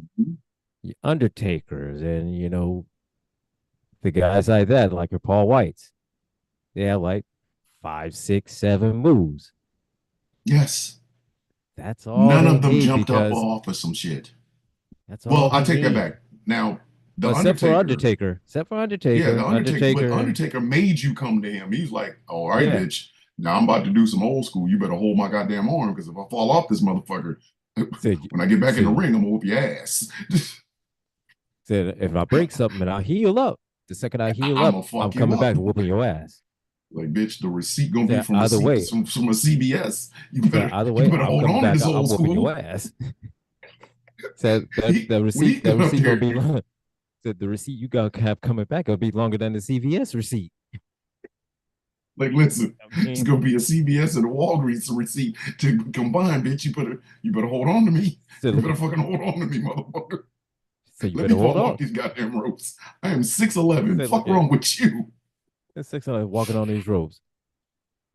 your Undertakers and the guys like that, like your Paul Whites. They have like 5, 6, 7 moves. Yes. That's all None they of them need jumped up because off of some shit. that's all Well, I he take that need. back. Now, the Well, except for Undertaker, Undertaker. Except for yeah, Undertaker. the Undertaker, but Undertaker. Undertaker made you come to him. He's like, all right, Yeah. bitch. Now I'm about to do some old school. You better hold my goddamn arm because if I fall off this motherfucker, Said when I get back in the said ring, I'm gonna whoop your ass. said if I break something and I heal up, the second I heal I'm up, gonna I'm fuck you coming up. back and whooping your ass. Like, bitch, the receipt gonna be Said from either way, from a CBS. said either You way, better I'm hold coming on to back, this I'm old whooping your school. ass. Said When he that got up receipt gonna there, be long. Said the receipt you gotta have coming back gonna be longer than the CVS receipt. like, listen, I it's mean, gonna be a CBS and a Walgreens receipt to combine, bitch. You better hold on to me. You said better fucking hold on to me, motherfucker. So you Let me better hold fall off on. these goddamn ropes. I am He 6'11". said, Fuck yeah, wrong with you? it's 600 walking on these ropes.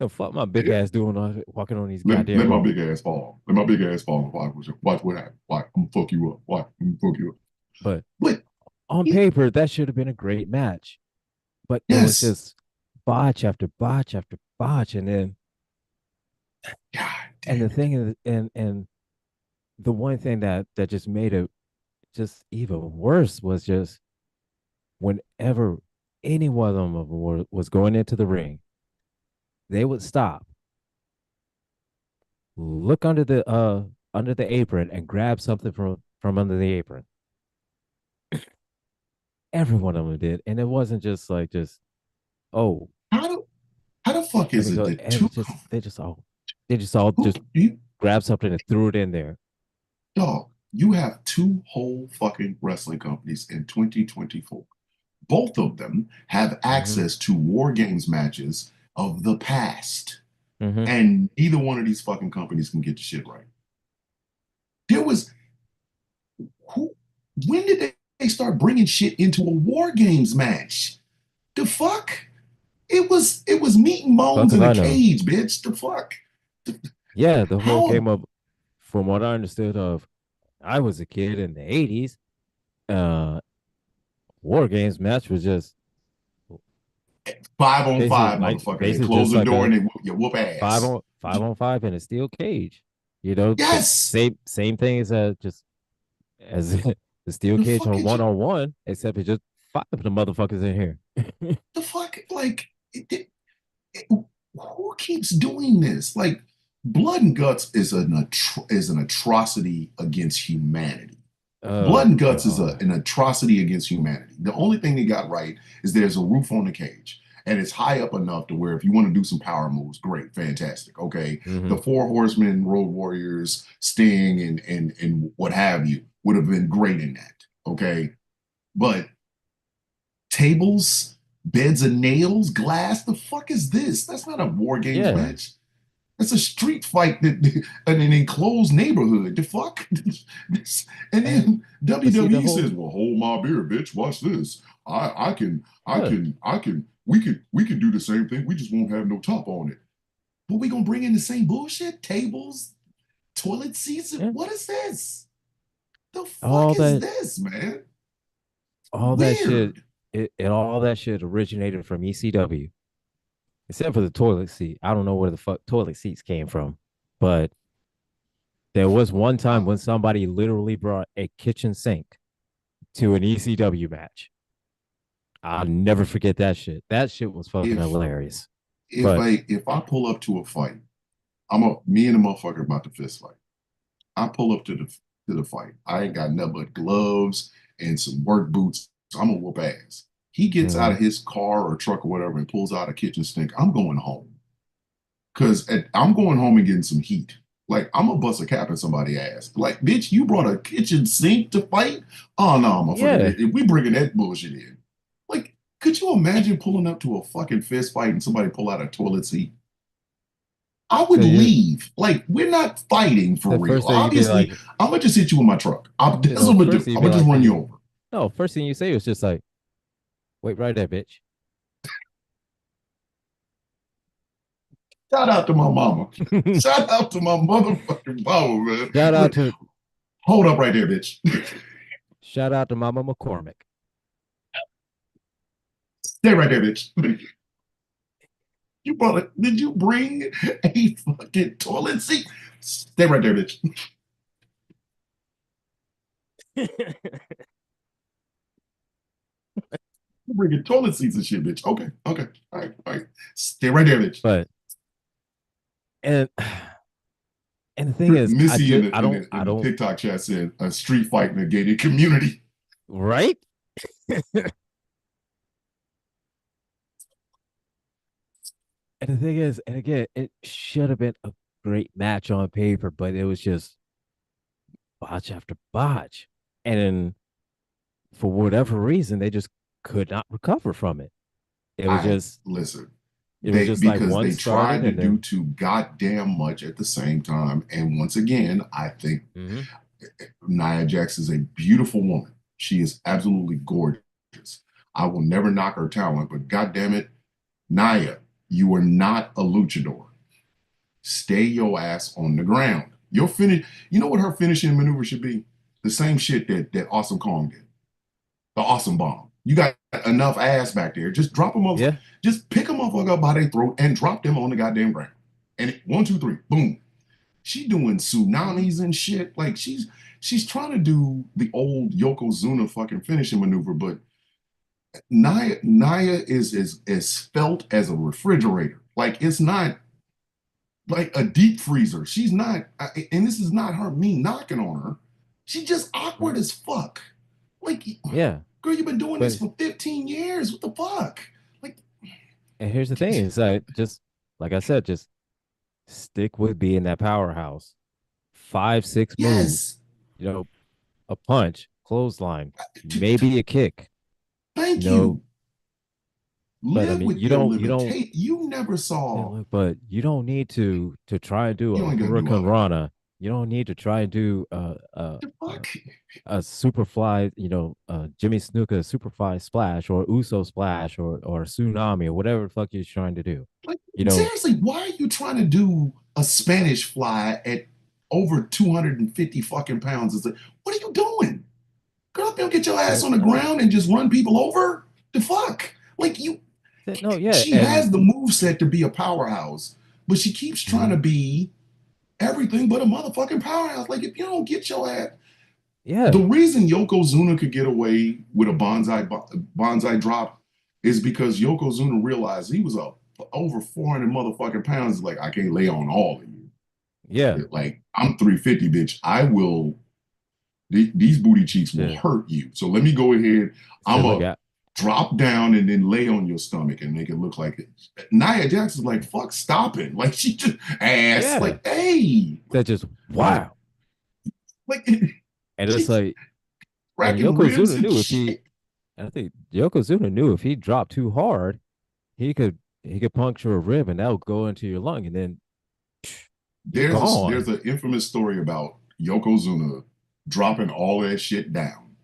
The fuck my big Yeah. ass doing walking on these Let goddamn my ropes. big ass fall. Let my big ass fall. Watch what happens. Watch. I'm gonna fuck you up. Watch. I'm gonna fuck you up. But But on he, paper, that should have been a great match. But it was yes. just botch after botch after botch. God And damn the it. thing is, and the one thing that just made it just even worse was just whenever any one of them was going into the ring, they would stop, look under the apron, and grab something from under the apron. Every one of them did, and it wasn't just like just oh, How do how the fuck let is me it go. that It was just they just all who just you grabbed something and threw it in there. dog? You have two whole fucking wrestling companies in 2024. Both of them have Mm-hmm. access to war games matches of the past. Mm-hmm. And neither one of these fucking companies can get the shit right. There was who when did they start bringing shit into a war games match? The fuck? It was meat and Fuck bones if in a I know. cage, bitch. The fuck? Yeah, the whole How came up from what I understood of. I was a kid in the '80s. Uh, War games match was just 5 on 5, motherfucker. They basically close just the like door a and you whoop ass. 5 on 5 in a steel cage. You know, Yes. same thing as just as the steel The cage fuck is on one, except it's just five of the motherfuckers in here. the fuck like it- who keeps doing this? Like blood and guts is an atrocity against humanity. Blood Oh and Guts is god. an atrocity against humanity. The only thing they got right is there's a roof on the cage. And it's high up enough to where if you want to do some power moves, great, fantastic. Okay. Mm-hmm. The Four Horsemen, Road Warriors, Sting, and what have you would have been great in that. Okay. But tables, beds of nails, glass, the fuck is this? That's not a war games Yeah. match. That's a street fight that in an enclosed neighborhood. The fuck? And And then but see the WWE says, whole "Well, hold my beer, bitch. Watch this. yeah. We can do the same thing. We just won't have no top on it. But we gonna bring in the same bullshit? Tables, toilet seats. Yeah. What is this? The fuck All is that this, man? all that shit Weird. all that shit originated from ECW. Except for the toilet seat. I don't know where the fuck toilet seats came from. But there was one time Uh, when somebody literally brought a kitchen sink to an ECW match. I'll never forget that shit. That shit was fucking if hilarious. But if I pull up to a fight, me and the motherfucker about to fist fight. I pull up to the fight. I ain't got nothing but gloves and some work boots. So I'm gonna whoop ass. He gets out mhm. of his car or truck or whatever and pulls out a kitchen sink. I'm going home because I'm going home and getting some heat. Like I'm gonna bust a cap in somebody's ass. Like, bitch, you brought a kitchen sink to fight? Oh no, motherfucker! Yeah. If we bringing that bullshit in, like, could you imagine pulling up to a fucking fist fight and somebody pull out a toilet seat? I would So you leave. Like, we're not fighting for the real. first thing you be Obviously, like, I'm gonna just hit you with my truck. That's what I'm gonna first do. thing you I'm be gonna just like, run you over. no, first thing you say was just like, wait right there, bitch. Shout out to my mama. Shout out to my motherfucking mama, man. shout out Look, to hold up right there, bitch. shout out to Mama McCormick. Stay right there, bitch. You brought it. Did you bring a fucking toilet seat? Stay right there, bitch. You bringing toilet seats and shit, bitch. Okay, okay. All right. Stay right there, bitch. But and and the thing is, Missy I in the don't TikTok chat said a street fight in the gated community. right. And the thing is, and again, it should have been a great match on paper, but it was just botch after botch. And then for whatever reason, they just could not recover from it. It was I just listen. it was They just like because one they started tried to and do then too goddamn much at the same time. And once again, I think mm-hmm, Nia Jax is a beautiful woman. She is absolutely gorgeous. I will never knock her talent, but God damn it, Naya, you are not a luchador. Stay your ass on the ground. Your finish, you know what her finishing maneuver should be? The same shit that Awesome Kong did. The awesome bomb. You got enough ass back there. Just drop them up. Yeah. Just pick them motherfucker up by their throat and drop them on the goddamn ground. And one, two, three, boom. She doing tsunamis and shit. Like she's trying to do the old Yokozuna fucking finishing maneuver, but Naya is felt as a refrigerator. Like it's not like a deep freezer. She's not, and this is not her me knocking on her. She's just awkward Mhm. as fuck. Like, Yeah. girl, you've been doing this But for 15 years. What the fuck? Like, and here's the thing is that just like I said, just stick with being that powerhouse. 5, 6 moves, yes, you know, a punch, clothesline, maybe a kick, you thank know, you. but I Live mean with your you don't limitate. You never yeah, saw, look, but you don't need to try and do you a ain't gonna do all Hurricane that. Rana. You don't need to try and do The fuck? a Superfly, Jimmy Snuka Superfly splash or Uso splash or tsunami or whatever the fuck you're trying to do. Like, You know, seriously, why are you trying to do a Spanish fly at over 250 fucking pounds? It's like, what are you doing? Girl, up there, get your ass on the no, ground and just run people over? The fuck? Like you, no, yeah, she and has the move set to be a powerhouse, but she keeps trying to mhm, be everything but a motherfucking powerhouse. Like if you don't get your ass, the yeah, reason Yokozuna could get away with a bonsai drop is because Yokozuna realized he was over 400 motherfucking pounds. Like I can't lay on all of you. yeah, Like I'm 350, bitch. I will. These booty cheeks will yeah. hurt you. So let me go ahead. So I'm look a at drop down and then lay on your stomach and make it look like it. Nia Jackson's like, fuck, stop it. Like she just ass, yeah, like, hey, that just like, wow, like and it's she's like and cracking ribs Yokozuna and knew if he, shit. I think Yokozuna knew if he dropped too hard, he could puncture a rib and that would go into your lung and then you're There's gone. an infamous story about Yokozuna dropping all that shit down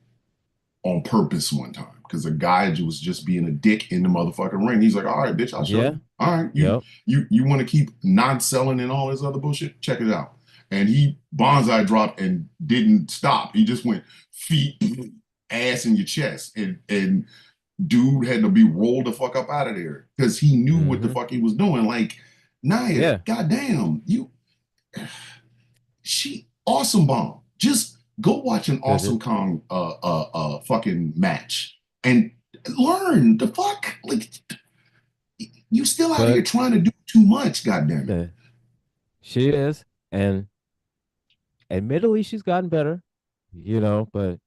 on purpose one time because a guy was just being a dick in the motherfucking ring. He's like, all right, bitch, I'll show Yeah, you. All right, yep, you want to keep not selling and all this other bullshit? Check it out. And he bonsai dropped and didn't stop. He just went feet, ass in your chest, and dude had to be rolled the fuck up out of there because he knew what the mm-hmm, fuck he was doing. Like, Nia, yeah, goddamn, she awesome bomb. Just go watch an because awesome Kong fucking match and learn the fuck. Like you still out here but trying to do too much, goddamn it. uh, she is, and admittedly, she's gotten better, but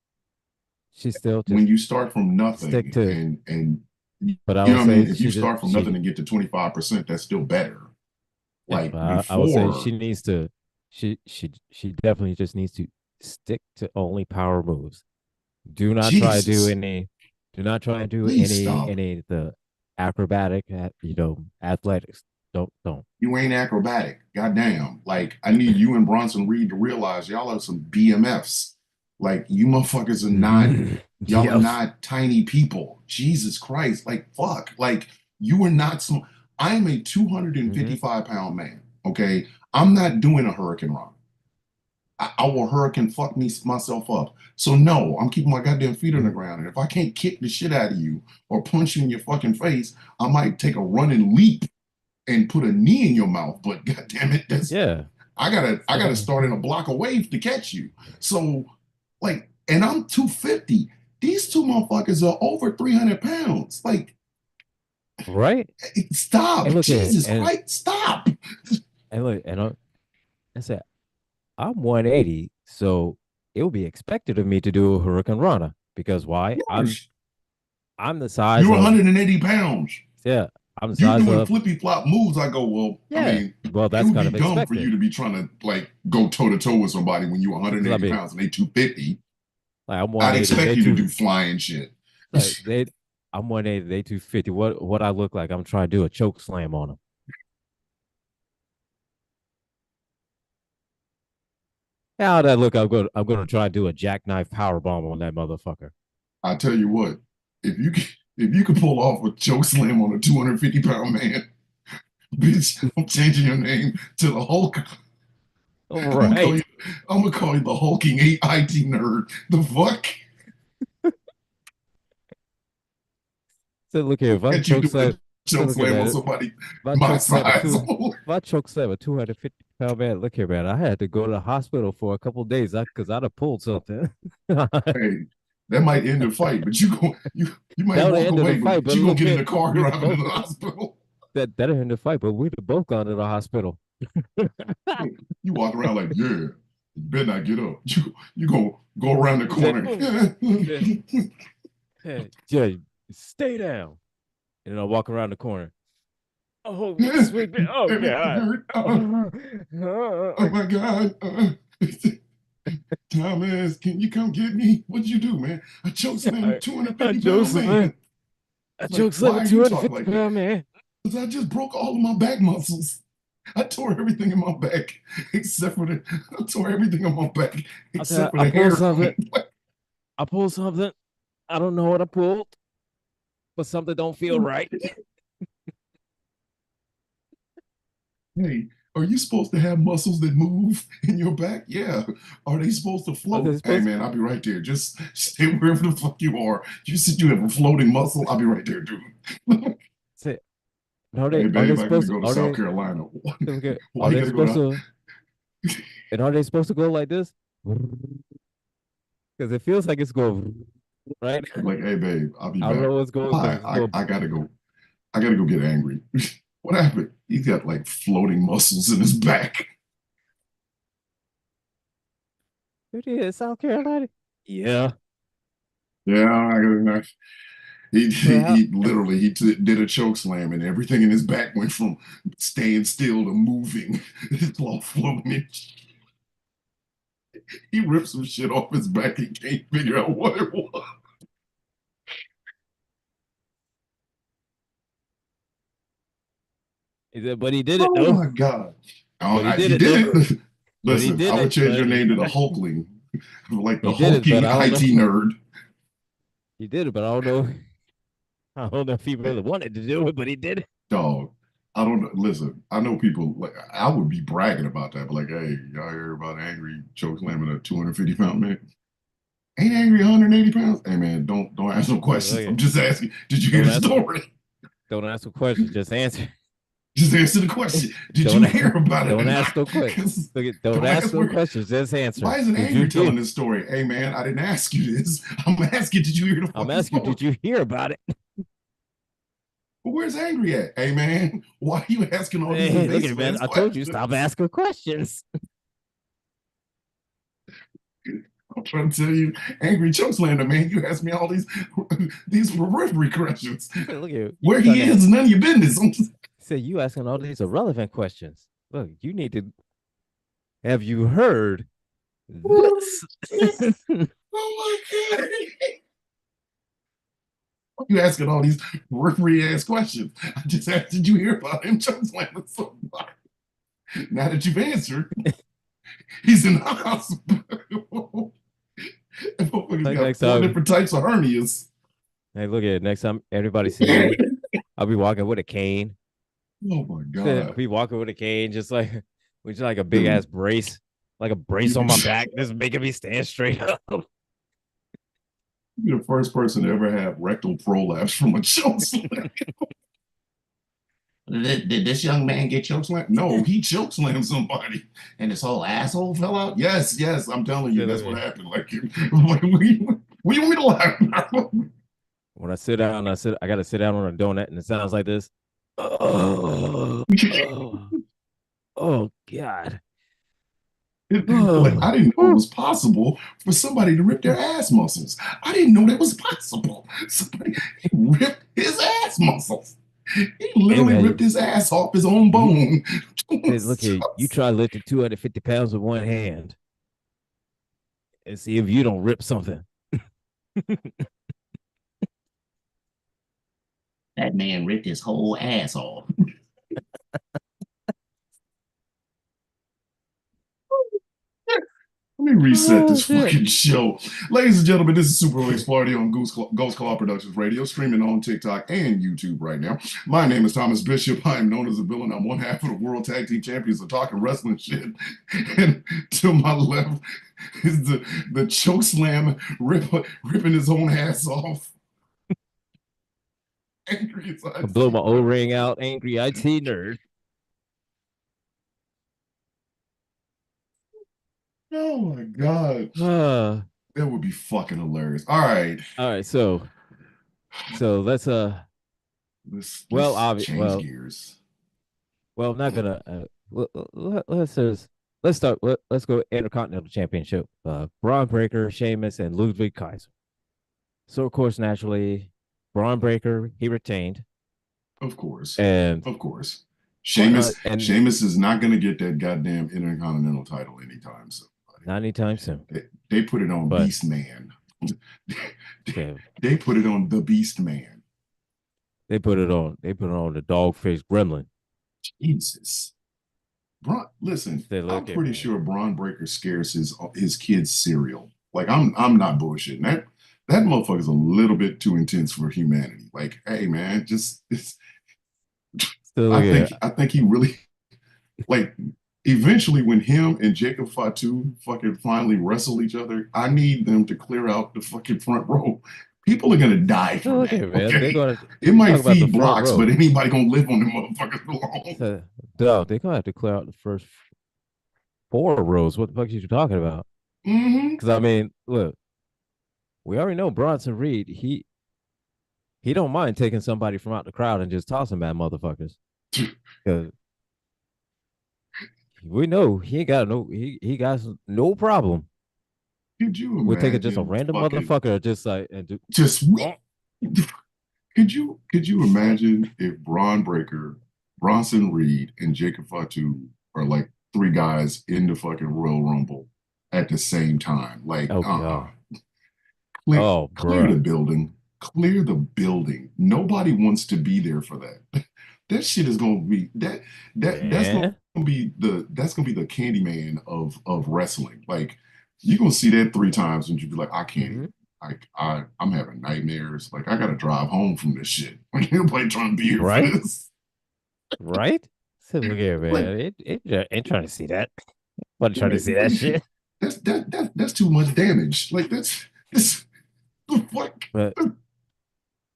she's still When just you start from stick nothing to. and But I you would know what I say mean, if you start from nothing she and get to 25%, that's still better. yeah, Like but I would say she before, needs to she definitely just needs to stick to only power moves. Do not try to Jesus, do not try to do please stop. any the acrobatic athletics. Don't. You ain't acrobatic. Goddamn. Like, I need you and Bronson Reed to realize y'all are some BMFs. Like, you motherfuckers are not, y'all are Yep. not tiny people. Jesus Christ. Like, fuck. Like, you are not small. I'm a Mm-hmm. 255-pound man. Okay. I'm not doing a hurricane run. I will hurricane fuck me myself up. So no, I'm keeping my goddamn feet on the ground. And if I can't kick the shit out of you or punch you in your fucking face, I might take a running leap and put a knee in your mouth. But god damn it, that's Yeah. I gotta So start in a block of wave to catch you. So like, and I'm 250. These two motherfuckers are over 300 pounds. Like, right. stop. And look at Jesus Christ, stop. and look and I said I'm 180, so it will be expected of me to do a Hurricane Rana because why? Gosh, I'm the size you're of 180 pounds. yeah, I'm the You're size doing of flippy flop moves. I go, well, I yeah. mean, Well, it that's would kind be of dumb for you expected to be trying to like go toe to toe with somebody when you're because I 180 mean, pounds and they 250. like I'm I'd 180, expect they you to two do flying shit. like they I'm 180, they 250. What I look like? I'm trying to do a choke slam on them. How that look? I'm going to try to do a jackknife power bomb on that motherfucker. I tell you what, if you could pull off a choke slam on a 250-pound man, bitch, I'm changing your name to the Hulk. All I'm gonna call right. you. I'm gonna call you the hulking IT nerd. The fuck? So look here, if I Can't you choke do a slam, so choke look here, slam man. on If somebody I my choke slam a size? two, if I choke slam a 250-pound man, look here, man. I had to go to the hospital for a couple of days because I'd have pulled something. that Hey, that might end the fight, but you might would walk end the away, fight. but But you gonna look get in here, the car we'd driving to both the hospital. that ended the fight, but we'd have both gone to the hospital. You walk around like, yeah, you better not get up. You gonna go around the He said, corner. he said, hey, Jay, stay down. And I walk around the corner. Oh, sweet. Oh, It God. hurt. Oh my God. Thomas, can you come get me? What'd you do, man? I choked slammed a I 250 choke pound slam. man. I Like, choke slam why a are you talking 250 like that? pound man. Because I just broke all of my back muscles. I tore everything in my back except for the I tore everything on my back I said, except for I the pulled hair on something. it. I pulled something. I don't know what I pulled, but something don't feel right. Hey, are you supposed to have muscles that move in your back? Yeah. Are they supposed to Are they float? Hey supposed man, I'll be right there. Just stay wherever the fuck you are. You said you have a floating muscle. I'll be right there, dude. to are Hey they babe, I gotta supposed to go to South Carolina. Why are you they gotta go supposed to to and are they supposed to go like this? Because it feels like it's going right. like, hey babe, I'll be I don't back. know what's going Why? because it's going. I gotta go. I gotta go get angry. What happened? He's got like floating muscles in his back. It is South Carolina. Yeah. Yeah, I gotta, Well, he literally did a choke slam and everything in his back went from staying still to moving. It's all floating. He ripped some shit off his back and can't figure out what it was. but he did it Oh though. my God. But he did He it though. did it. But he Listen, I did would it. change But your name to the Hulkling, like the he did it. But hulking I don't IT know. nerd. He did it. But I don't know. I don't know if he really wanted to do it, but he did it. Dog. I don't know. Listen, I know people like I would be bragging about that, but like, hey, y'all hear about angry choke slamming a 250-pound man? Ain't angry 180 pounds? Hey man, don't ask no questions. I'm Okay. just asking, did you hear Don't the ask. story? Don't ask a question. Just answer. Just answer the question. Did Don't you hear about it or don't ask not? no questions. Because Don't don't ask ask no where. questions. Just answer. Why isn't Did you Angry hear? telling this story? Hey man, I didn't ask you this. I'm asking, did you hear the I'm fucking asking. story? Did you hear about it? But where's Angry at? Hey man, why are you asking all these Hey, look at it, invasive man. ass I told you questions? stop asking questions. I'm trying to tell you, Angry Chokelander, man, you asked me all these periphery questions. Look at you. You Where trying he to have, is, none of your business. say you asking all these irrelevant questions. Look, you need to. Have you heard this? Oh my God. You asking all these periphery ass questions. I just asked, did you hear about him chokeslaming somebody? Now that you've answered, he's in the hospital. And motherfucker's Like got next four time, different types of hernias. hey, look at it. Next time everybody see me, I'll be walking with a cane. Oh my I'll God. be walking with a cane, just like with like a big ass Dude, brace, like a brace you on be, my back, just making me stand straight up. you're the first person to ever have rectal prolapse from a choke slam. Did this young man get choke slammed? No, he choke slammed somebody and his whole asshole fell out. Yes, yes, I'm telling you, Say, that's look what at happened. Like, we want me to laugh about? when I sit down, I gotta sit down on a donut, and it sounds like this. Oh, oh, oh God. Like, I didn't know it Oh, was possible for somebody to rip their ass muscles. I didn't know that was possible. Somebody he ripped his ass muscles. He hey literally ripped man, his ass off his own you bone. say, look here, you try lifting 250 pounds with one hand and see if you don't rip something. That man ripped his whole ass off. Let me reset Oh this shit. fucking show. Ladies and gentlemen, this is Superplex Party on Ghost Claw Productions Radio, streaming on TikTok and YouTube right now. My name is Thomas Bishop. I am known as a villain. I'm one half of the World Tag Team Champions of talking wrestling shit. And to my left is the choke slam ripping his own ass off. Angry as I I blow see. my O-ring out, angry IT nerd. Oh my God. Uh, That would be fucking hilarious. All right. all right, so let's well, Let's change gears. I'm not gonna let's just let's start let's go Intercontinental Championship. Braun Breaker, Sheamus, and Ludwig Kaiser. So of course, naturally, Braun Breaker he retained, Of course. and Of course. Sheamus and Sheamus is not going to get that goddamn Intercontinental title anytime soon. not anytime soon. They put it on But Beast Man. okay, They put it on the Beast Man. they put it on the dog face gremlin. Jesus. Listen, They I'm look at pretty man. sure Braun Breaker scares his kids cereal. Like I'm not bullshitting. That motherfucker's a little bit too intense for humanity. Like, hey man, just Still look at I think he really like eventually when him and Jacob Fatu fucking finally wrestle each other, I need them to clear out the fucking front row. People are gonna die still from look that. at man. They're Okay, gonna it might talk about the feed front blocks, but row. anybody gonna live on them motherfuckers for long. So, dog, they're gonna have to clear out the first four rows. What the fuck are you talking about? Mm-hmm. Because I mean, look, we already know Bronson Reed. He don't mind taking somebody from out the crowd and just tossing bad motherfuckers. Because we know he ain't got he got no problem Could you with taking just a imagine random fucking motherfucker just like and do, just oh, could you imagine if Braun Breaker, Bronson Reed, and Jacob Fatu are like three guys in the fucking Royal Rumble at the same time? Like, oh god, clear oh clear the bruh, building. Clear the building. Nobody wants to be there for that. That shit is gonna be that's gonna man. be the Candyman of wrestling. Like you're gonna see that three times and you be like, I can't Mm-hmm. even. Like I'm having nightmares. Like I gotta drive home from this shit. Like nobody trying to be here for Right, this. right. So look here, Like man. It ain't trying to see that. Wasn't trying to like, see that shit. that's too much damage. Like that's the fuck.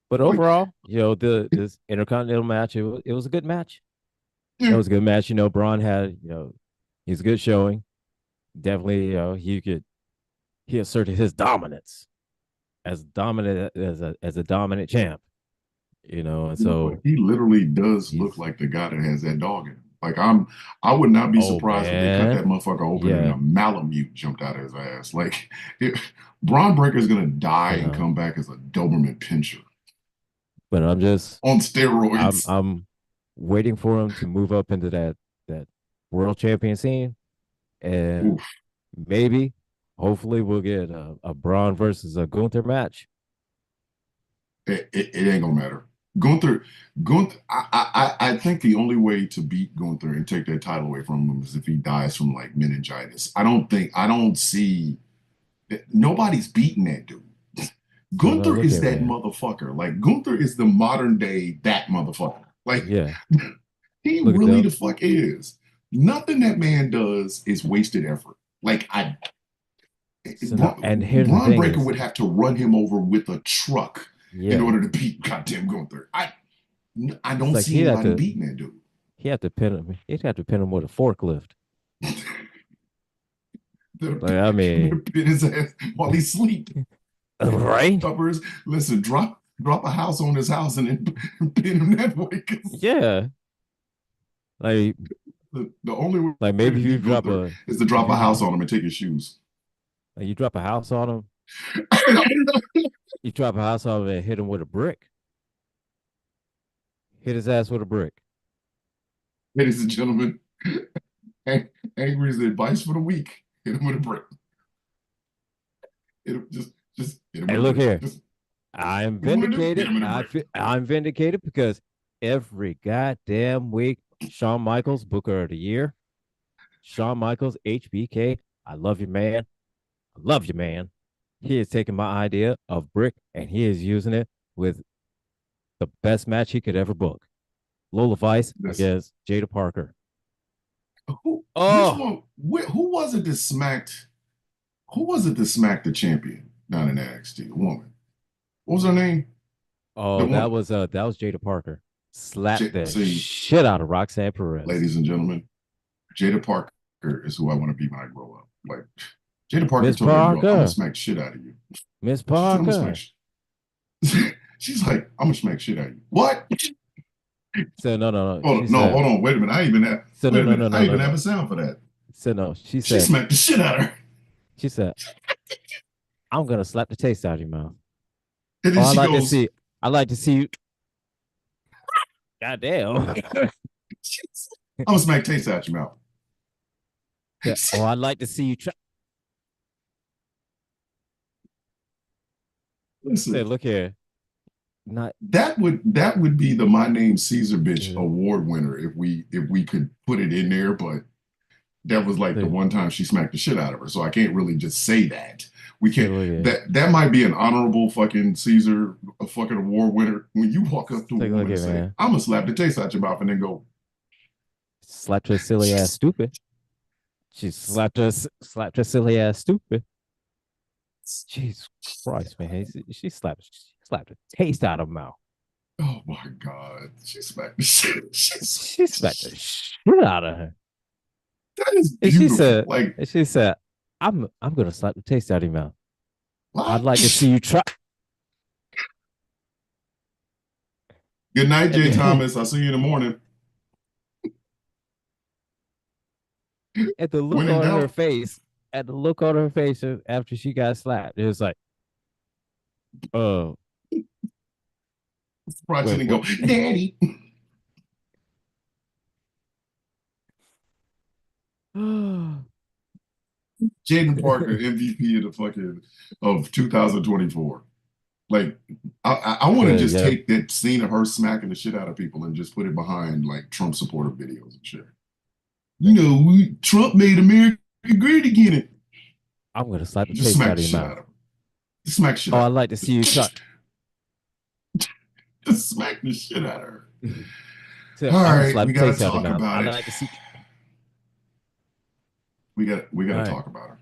But Like overall, this Intercontinental match, it was a good match. It yeah, was a good match. Braun had, he's a good showing. Definitely, he asserted his dominance as dominant as a dominant champ. And you know what? so He literally does look he's like the guy that has that dog in him. Like I would not be oh surprised if they cut that man, motherfucker open and yeah, a Malamute jumped out of his ass. Like it, Braun Breaker's gonna die but and come back as a Doberman pinscher but on I'm steroids. I'm waiting for him to move up into that world champion scene, and Oof. maybe, hopefully, we'll get a Braun versus a Gunther match. It ain't gonna matter. Gunther, I think the only way to beat Gunther and take that title away from him is if he dies from like meningitis. I don't see nobody's beating that dude. So now Gunther look is at that man, motherfucker. Like Gunther is the modern day that motherfucker. Like yeah, he look at really them. the fuck is. Nothing that man does is wasted effort. Like So now, and here's the Braun thing Breaker is, would have to run him over with a truck in yeah, order to beat goddamn Gunther. I it's don't like see anybody beating that dude. he had to pin him. He'd have to pin him with a forklift. Like I Better mean, pin his ass while he sleep. right? Uppers, listen, drop a house on his house and then pin him that way. Because Yeah, like the only way maybe to beat Gunther is to if drop a you house on him and take his shoes. like, you drop a house on him, you drop a house on him and hit him with a brick, hit his ass with a brick. Ladies and gentlemen, Angry is the advice for the week. Hit him with a brick. Just hit him with And a look brick. here, Just I'm what you want to do? Hit vindicated. him with a brick. I'm vindicated because every goddamn week, Shawn Michaels, Booker of the Year, Shawn Michaels, HBK, I love you, man. I love you, man. He is taking my idea of brick and he is using it with the best match he could ever book. Lola Vice This against Jada Parker. which Oh, one? Who was it that smacked? Who was it that smacked the champion down in NXT? The woman. What was her name? The oh, one. that was Jada Parker. Slapped the See, shit out of Roxanne Perez. ladies and gentlemen, Jada Parker is who I want to be when I grow up. Like Jada Parker Miss told that girl, "I'm gonna Parker. smack shit out of you." Miss She said, "I'm gonna smack." Parker. She's like, "I'm gonna smack shit out of you." What? So no. Hold She on, no, said, hold on. Wait a minute. I even have. so Wait a minute. I even have no. a sound for that. So no. She smacked the shit out of her, She said, I'm gonna slap the taste out of your mouth. and Oh, then she goes, I like to see you. Goddamn. "I'm gonna smack taste out your mouth." Yeah. Oh, I like to see you try. Say, Listen, look here. Not that would be the My Name Caesar bitch uh, award winner if we could put it in there, but that was like the say, one time she smacked the shit out of her. So I can't really just say that. We say, can't look here. that might be an honorable fucking Caesar a fucking award winner when you walk up to a Take a look woman and here, say, man. I'm gonna slap the taste out your mouth and then go, Slapped her silly ass she's stupid. She slapped her silly ass stupid. Jesus Christ, man. She slapped the taste out of her mouth. oh my God. She smacked the shit. She smacked the shit out of her. That is And beautiful. Like she said, I'm gonna slap the taste out of your mouth. I'd what? like to see you try. Good night, And Jay then, Thomas. I'll see you in the morning. at the look When in on her doubt, face, at the look on her face after she got slapped, it was like, oh, probably wait, shouldn't go, what? Daddy. Jaden Parker, MVP of the fucking of 2024. Like, I want to just Yeah, take that scene of her smacking the shit out of people and just put it behind like Trump supporter videos and shit. You know, Trump made America great again. I'm gonna slap the Just taste smack out the of your shit mouth. out of her. Just smack shit Oh, out I'd of her. like to see you try. Just smack the shit out of her. So All I'm gonna right, slap we the got to taste out of your talk mouth. about I'd it. like to see. We got All to right, talk about her.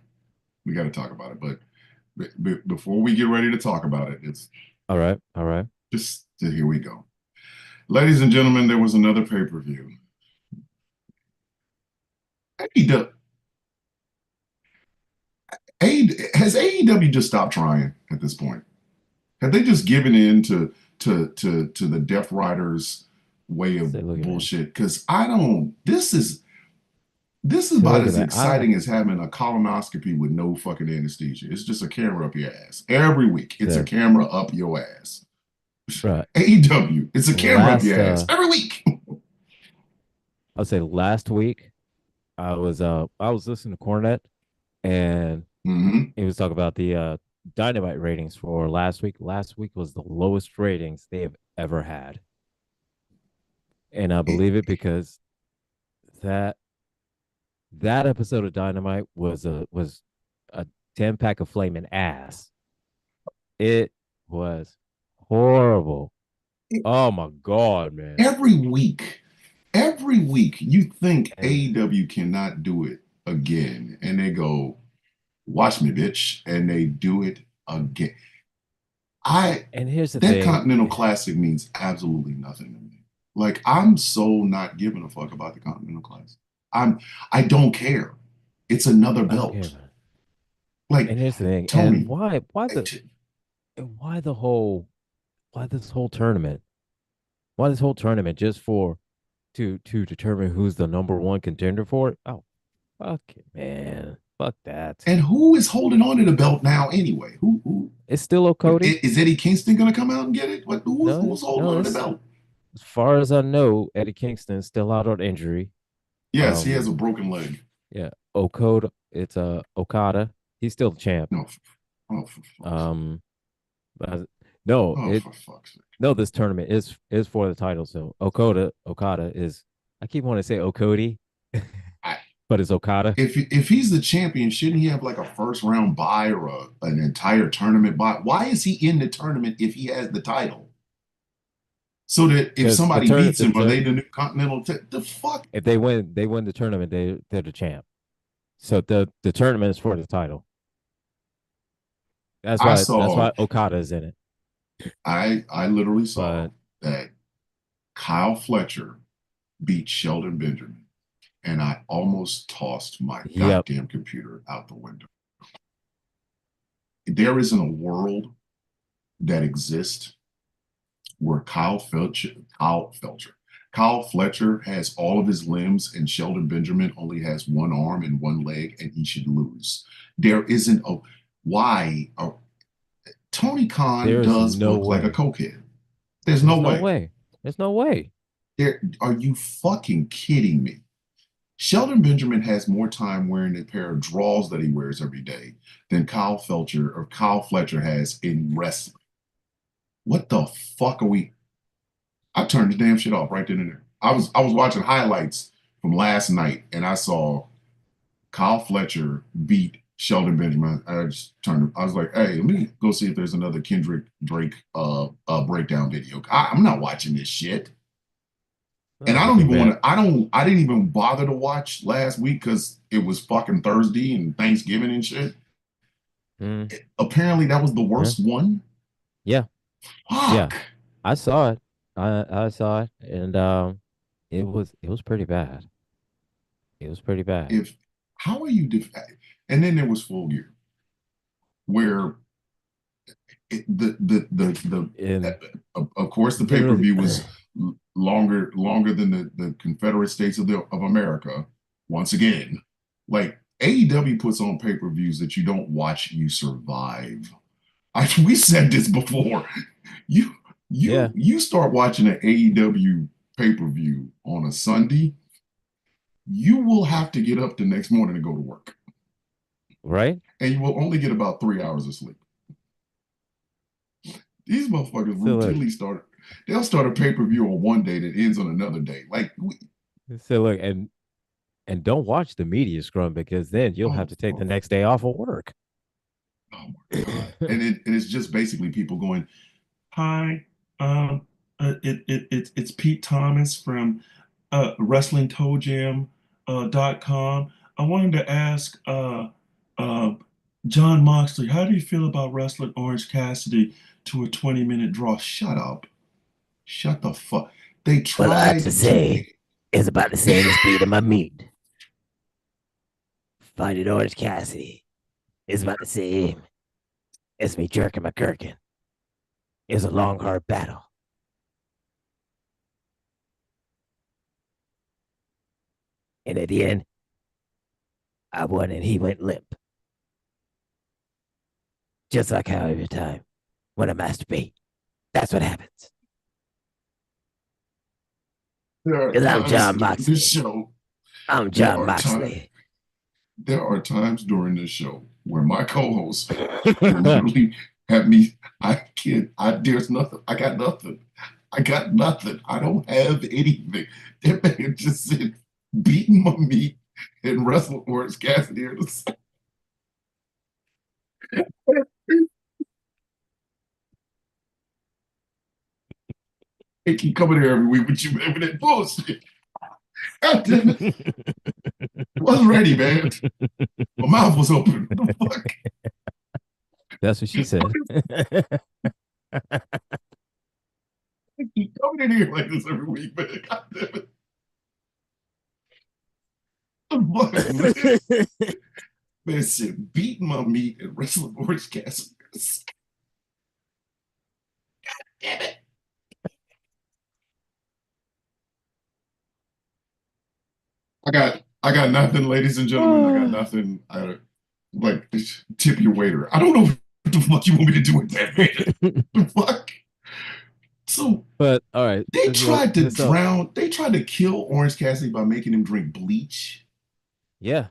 We got to talk about it. But before we get ready to talk about it, it's all right. just here we go. Ladies and gentlemen, there was another pay-per-view. AEW, has AEW just stopped trying at this point? Have they just given in to the Death Riders way of Say, look at man. bullshit? Because I don't. This is Say, about look at as man. exciting as having a colonoscopy with no fucking anesthesia. It's just a camera up your ass every week. It's a Say, camera up your ass. bro. AEW, it's a camera up Last your ass every week. I'll say last week I was listening to Cornet and Hmm. he was talking about the Dynamite ratings for last week. Last week was the lowest ratings they have ever had, and I believe it because that that episode of Dynamite was a 10 pack of flaming ass. It was horrible. Oh my god, man! Every week, every week, you think And AEW cannot do it again, and they go, "Watch me, bitch," and they do it again. I and here's the That thing. Continental Classic means absolutely nothing to me. Like I'm so not giving a fuck about the Continental Classic. I don't care. It's another Okay, belt. man. Like And here's the thing. And Tony, why the whole why this whole tournament? Why this whole tournament just for to determine who's the number one contender for it? Oh, fuck it, man. Fuck that. and who is holding on to the belt now anyway? Who It's still Cody. is Eddie Kingston going to come out and get it? What No, who's holding no. on to the It's belt? as far as I know, Eddie Kingston's still out on injury. Yes, he has a Um, broken leg. yeah, Okada. It's Okada. He's still the champ. No, for fuck's sake. Um, but no, Oh, it for fuck's sake. no. This tournament is for the title. So Okada is. I keep wanting to say Okody. But it's Okada. If he's the champion, shouldn't he have like a first round bye or an entire tournament bye? Why is he in the tournament if he has the title? So that if Because somebody beats him, are they the new continental? The fuck? if they win the tournament, they're the champ. So the tournament is for the title. I That's saw, why Okada is in it. I literally saw But that Kyle Fletcher beat Sheldon Benjamin, and I almost tossed my yep, goddamn computer out the window. There isn't a world that exists where Kyle Fletcher has all of his limbs and Sheldon Benjamin only has one arm and one leg, and he should lose. There isn't a why. Tony Khan there's does no look like a way. cokehead. There's no There's no way. way. There's no way. Are you fucking kidding me? Sheldon Benjamin has more time wearing a pair of drawers that he wears every day than Kyle Fletcher has in wrestling. What the fuck are we? I turned the damn shit off right then and there. I was watching highlights from last night and I saw Kyle Fletcher beat Sheldon Benjamin. I just turned. I was like, hey, let me go see if there's another Kendrick Drake breakdown video. I'm not watching this shit. And Oh, I look don't at even want man. to. I didn't even bother to watch last week because it was fucking Thursday and Thanksgiving and shit. Mm, Apparently, that was the yeah, worst one. yeah, yeah. Fuck. I saw it. I saw it, and it was pretty bad. It was pretty bad. If how are you? And then there was Full Gear, where And of course the pay per literally, view was longer than the Confederate States of America. Once again, like AEW puts on pay per views that you don't watch, you survive. We said this before. You yeah, you start watching an AEW pay per view on a Sunday, you will have to get up the next morning to go to work, right. and you will only get about 3 hours of sleep. These motherfuckers So look, routinely start. They'll start a pay per view on one day that ends on another day. Like, so look, and don't watch the media scrum because then you'll have oh, to take the oh, next day off of work. oh my god! And it's just basically people going, "Hi, it's Pete Thomas from WrestlingToeJam.com. I wanted to ask uh, John Moxley, how do you feel about wrestling Orange Cassidy to a 20-minute draw? Shut up. Shut the fuck. They Well, I have to tried to. say, it's about the same as beating my meat. Fighting Orange Cassidy is about the same as me jerking my gherkin. It was a long, hard battle. And at the end, I won and he went limp. Just like how every time when I masturbate, that's what happens. There are Because I'm times John during this Moxley. show. I'm There John are times. Moxley. There are times during this show where my co-host will literally have me. I can't. There's nothing. I got nothing. I got nothing. I don't have anything. That man just said, beating my meat and wrestling Orange Cassidy. They keep coming here every week with you, man, with that bullshit. God damn it. I wasn't ready, man. My mouth was open. What the fuck? That's what she said. They keep coming in here like this every week, man. God damn it. What the fuck, man? Man said, beating my meat and wrestling Orange Cassidy. Damn it. I got nothing, ladies and gentlemen. I got nothing. Like tip your waiter. I don't know what the fuck you want me to do with that, man. The fuck? So But all right, they tried to so drown, they tried to kill Orange Cassidy by making him drink bleach. yeah,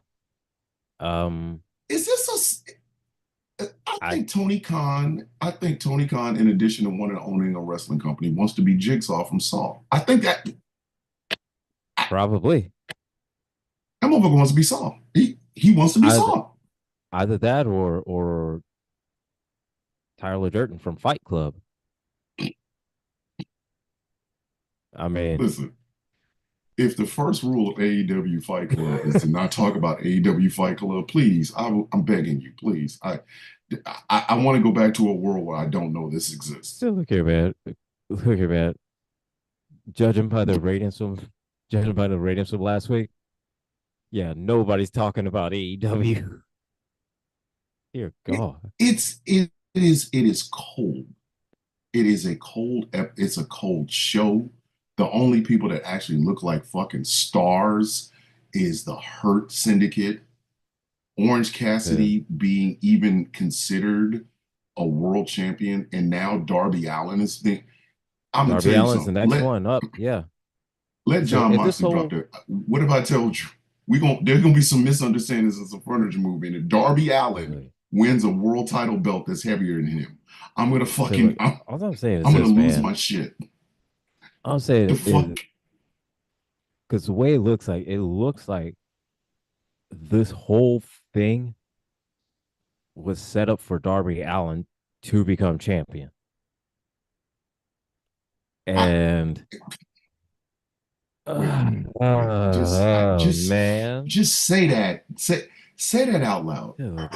um, Is this a I I think Tony Khan, in addition to wanting to owning a wrestling company, wants to be Jigsaw from Saw. I think that probably That motherfucker wants to be Saw. He wants to be Either Saw. either that or Tyler Durden from Fight Club. I mean, Listen, if the first rule of AEW Fight Club is to not talk about AEW Fight Club, please, I'm begging you, please. I want to go back to a world where I don't know this exists. still look here, man. Look here, man. Judging by the ratings from judging by the ratings from last week, yeah, nobody's talking about AEW. Dear It, God. it is cold. It is a cold. It's a cold show. The only people that actually look like fucking stars is the Hurt Syndicate. Orange The Cassidy being even considered a world champion, and now Darby Allin is being. I'm gonna Darby tell you Allin's the something. next one up. Yeah. Let So John in this Moxley drop whole there. What if I told you there's gonna be some misunderstandings in some furniture movie, and if Darby Allin really, wins a world title belt that's heavier than him, I'm gonna so fucking look, all I'm saying is I'm gonna this, lose man. my shit. All I'm The saying is fuck. because the way it looks like this whole thing was set up for Darby Allin to become champion. I, And wait a uh, minute. Wait. uh, oh man. Just say that. Say that out loud. Dude,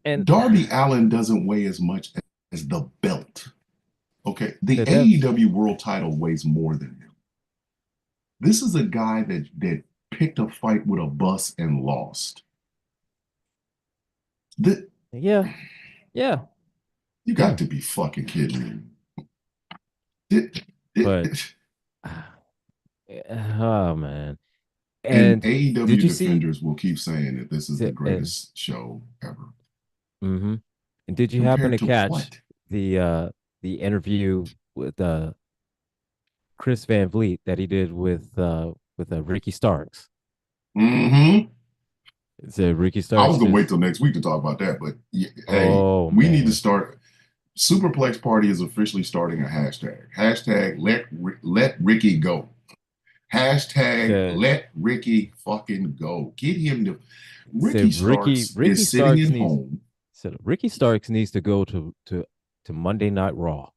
and Darby Allin doesn't weigh as much as the belt. Okay, the that's AEW World Title weighs more than him. This is a guy that picked a fight with a bus and lost. The, yeah, yeah, you yeah. got to be fucking kidding me. It, But it, oh man. and And did AEW you see defenders will keep saying that this is the and greatest show ever. mm-hmm. And did you happen Compared to to catch what? the interview with Chris Van Vliet that he did with Ricky Starks? Mm-hmm. So Ricky I Starks was gonna wait just till next week to talk about that, but yeah, hey, oh we need to man. start. Superplex Party is officially starting a hashtag. Hashtag let Ricky go. Hashtag Said let Ricky fucking go. Get him to. Ricky said Ricky Starks Ricky is sitting Starks at needs home. said Ricky Starks needs to go to Monday Night Raw.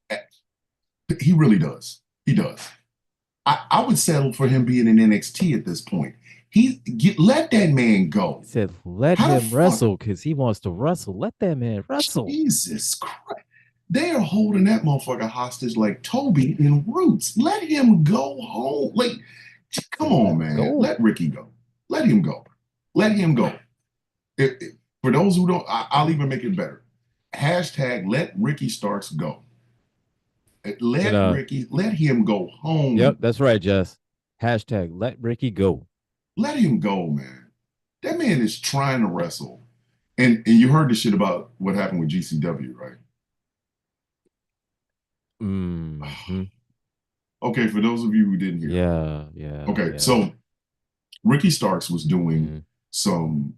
He really does. He does. I would settle for him being in NXT at this point. Let that man go. Said let How the him fuck? wrestle because he wants to wrestle. Let that man wrestle. Jesus Christ. They are holding that motherfucker hostage like Toby in Roots. Let him go home. Like, come Said on, let him man. go. Let Ricky go. Let him go. Let him go. For those who don't, I'll even make it better. Hashtag let Ricky Starks go. And Let him go yep, home. that's right, Jess. Hashtag let Ricky go. Let him go, man. That man is trying to wrestle. And you heard the shit about what happened with GCW, right? Mm-hmm. Okay, for those of you who didn't hear. Yeah, yeah, Okay, yeah. so Ricky Starks was doing Mm-hmm. some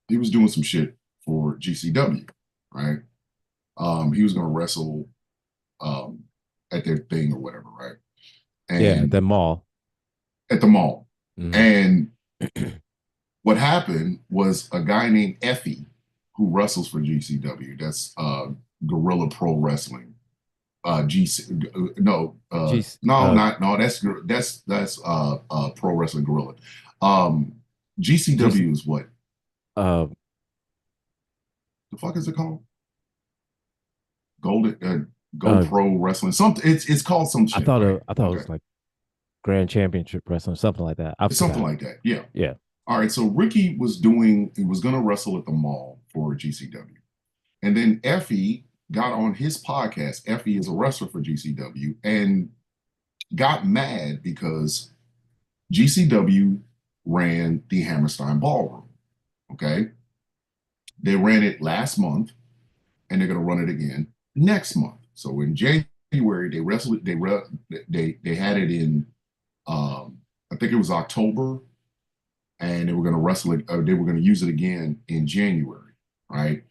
he was doing some shit for GCW, right? He was gonna wrestle um at their thing or whatever, right? Yeah, And the mall. at the mall. Mm-hmm. And what happened was a guy named Effie who wrestles for GCW. That's Gorilla Pro Wrestling. GC no Jeez. no not no that's Pro Wrestling Gorilla. Um Jeez. GCW is what Uh, the fuck is it called? Golden Go uh, Pro Wrestling. Something it's called some shit, right? I thought it Okay. was like Grand Championship Wrestling, something like that. I Something forgot. like that. Yeah. Yeah. All right. So he was gonna wrestle at the mall for GCW. And then Effie got on his podcast. Effie is a wrestler for GCW and got mad because GCW ran the Hammerstein Ballroom. Okay. They ran it last month and they're going to run it again next month. So in January, they wrestled it. They had it in, I think it was October, and they were going to wrestle it. They were going to use it again in January, right?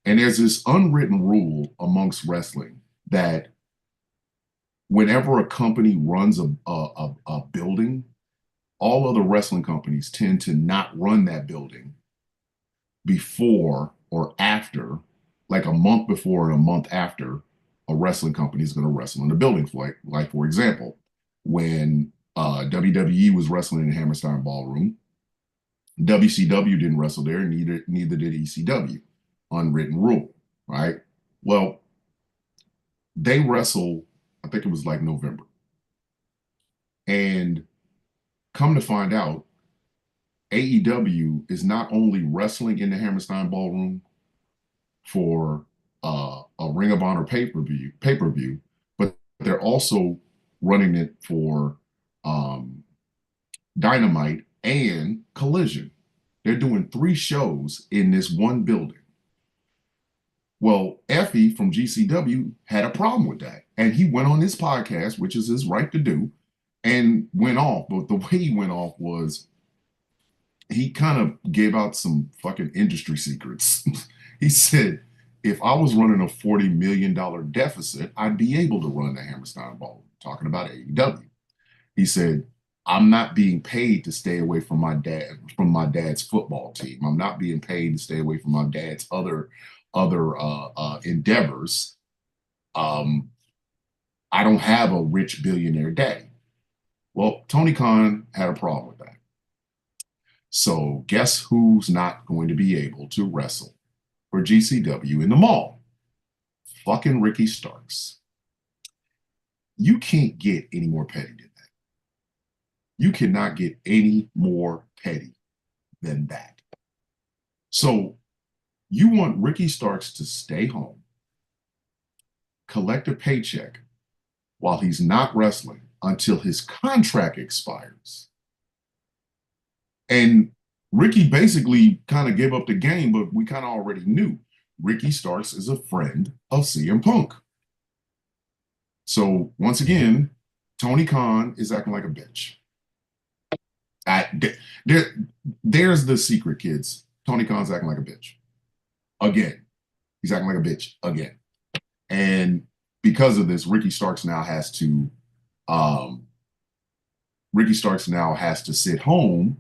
And there's this unwritten rule amongst wrestling that whenever a company runs a building, all other wrestling companies tend to not run that building before or after, like a month before and a month after a wrestling company is going to wrestle in the building. Like for example, when WWE was wrestling in the Hammerstein Ballroom, WCW didn't wrestle there, neither did ECW. Unwritten rule, right? Well, they wrestle, I think it was like November. And come to find out, AEW is not only wrestling in the Hammerstein Ballroom for a Ring of Honor pay-per-view, but they're also running it for Dynamite and Collision. They're doing 3 shows in this one building. Well, Effie from GCW had a problem with that. And he went on his podcast, which is his right to do, and went off. But the way he went off was he kind of gave out some fucking industry secrets. He said, if I was running a $40 million deficit, I'd be able to run the Hammerstein Ball, talking about AEW. He said, I'm not being paid to stay away from my dad's football team. I'm not being paid to stay away from my dad's other endeavors. I don't have a rich billionaire daddy. Well, Tony Khan had a problem with that. So guess who's not going to be able to wrestle for GCW in the mall? Fucking Ricky Starks. You can't get any more petty than that. You cannot get any more petty than that. So you want Ricky Starks to stay home, collect a paycheck while he's not wrestling until his contract expires. And Ricky basically kind of gave up the game, but we kind of already knew Ricky Starks is a friend of CM Punk. So once again, Tony Khan is acting like a bitch. There's the secret, kids. Tony Khan's acting like a bitch. Again. He's acting like a bitch again. And because of this, Ricky Starks now has to sit home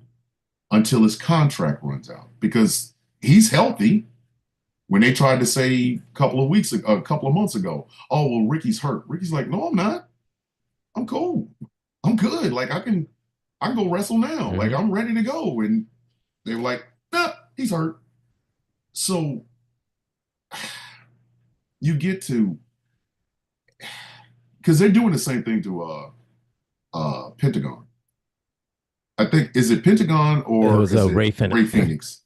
until his contract runs out because he's healthy. When they tried to say a couple of months ago, oh well, Ricky's hurt. Ricky's like, no, I'm not. I'm cool. I'm good. Like I can go wrestle now. Mm-hmm. Like I'm ready to go. And they were like, nah, he's hurt. So you get to, because they're doing the same thing to Pentagon. I think, is it Pentagon or it was Ray Phoenix. Ray Phoenix?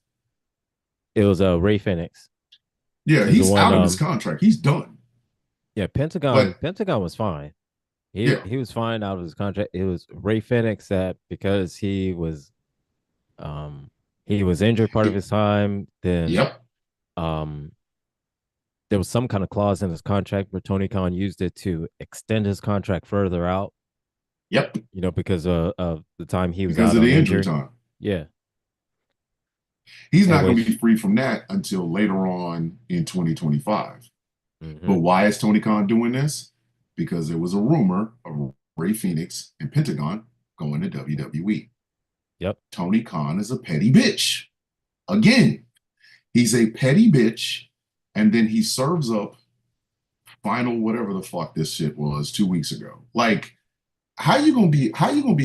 It was Ray Phoenix. Yeah, he's out of his contract. He's done. Yeah, Pentagon was fine. He was fine out of his contract. It was Ray Phoenix that because he was injured part of his time, then there was some kind of clause in his contract where Tony Khan used it to extend his contract further out. Yep. You know, because of the time he was because out of the injury time. Yeah. He's not going to be free from that until later on in 2025. Mm-hmm. But why is Tony Khan doing this? Because there was a rumor of Ray Phoenix and Pentagon going to WWE. Yep. Tony Khan is a petty bitch. Again, he's a petty bitch, and then he serves up final whatever the fuck this shit was 2 weeks ago. Like, how you gonna be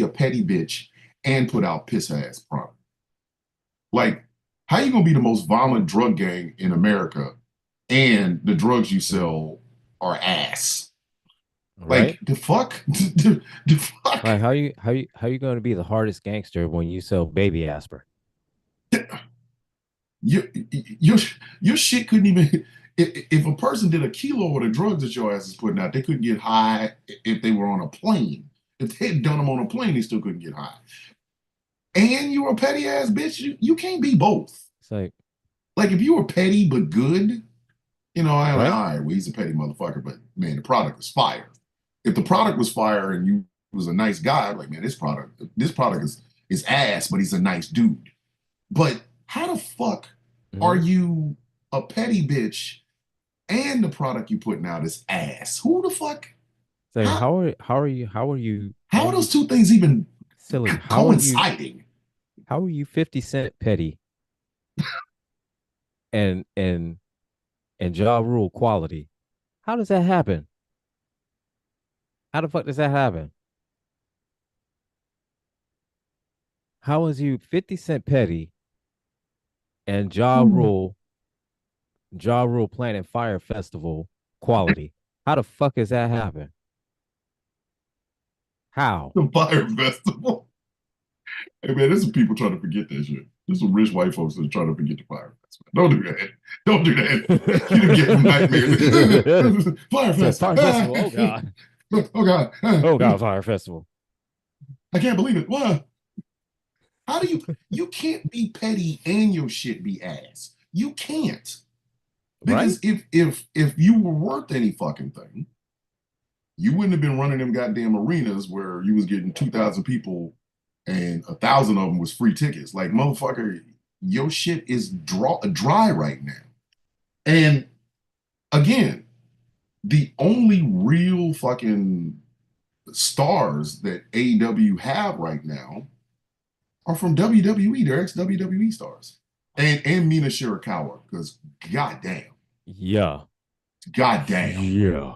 a petty bitch and put out piss ass product? Like, how you gonna be the most violent drug gang in America and the drugs you sell are ass? Right? Like the fuck? the fuck? Like how you going to be the hardest gangster when you sell baby aspirin? Your shit couldn't even. If a person did a kilo of the drugs that your ass is putting out, they couldn't get high if they were on a plane. If they had done them on a plane, they still couldn't get high. And you're a petty ass bitch. You can't be both. It's like if you were petty but good, I'm right? like, all right, well, he's a petty motherfucker, but man, the product is fire. If the product was fire and you was a nice guy, I'm like, man, this product is ass, but he's a nice dude. But how the fuck are you a petty bitch and the product you putting out is ass? Who the fuck? How are you? How are those two things even silly. Coinciding. How are you 50 Cent petty and Ja Rule quality? How does that happen? How the fuck does that happen? How is you 50 Cent petty and Ja Rule Planet Fire Festival quality? How the fuck does that happen? How? The Fire Festival. Hey man, there's some people trying to forget that shit. There's some rich white folks that are trying to forget the Fire Festival. Don't do that. Don't do that. You don't get them nightmares. Fire Said Fest. Fire Festival. Oh god. Oh God. Oh god, Fire Festival. I can't believe it. What? How do you can't be petty and your shit be ass. You can't. Right? Because if you were worth any fucking thing, you wouldn't have been running them goddamn arenas where you was getting 2,000 people and 1,000 of them was free tickets. Like motherfucker, your shit is dry right now. And again, the only real fucking stars that AEW have right now are from WWE. They're ex WWE stars. And Mina Shirakawa, because goddamn, Yeah. goddamn. Yeah.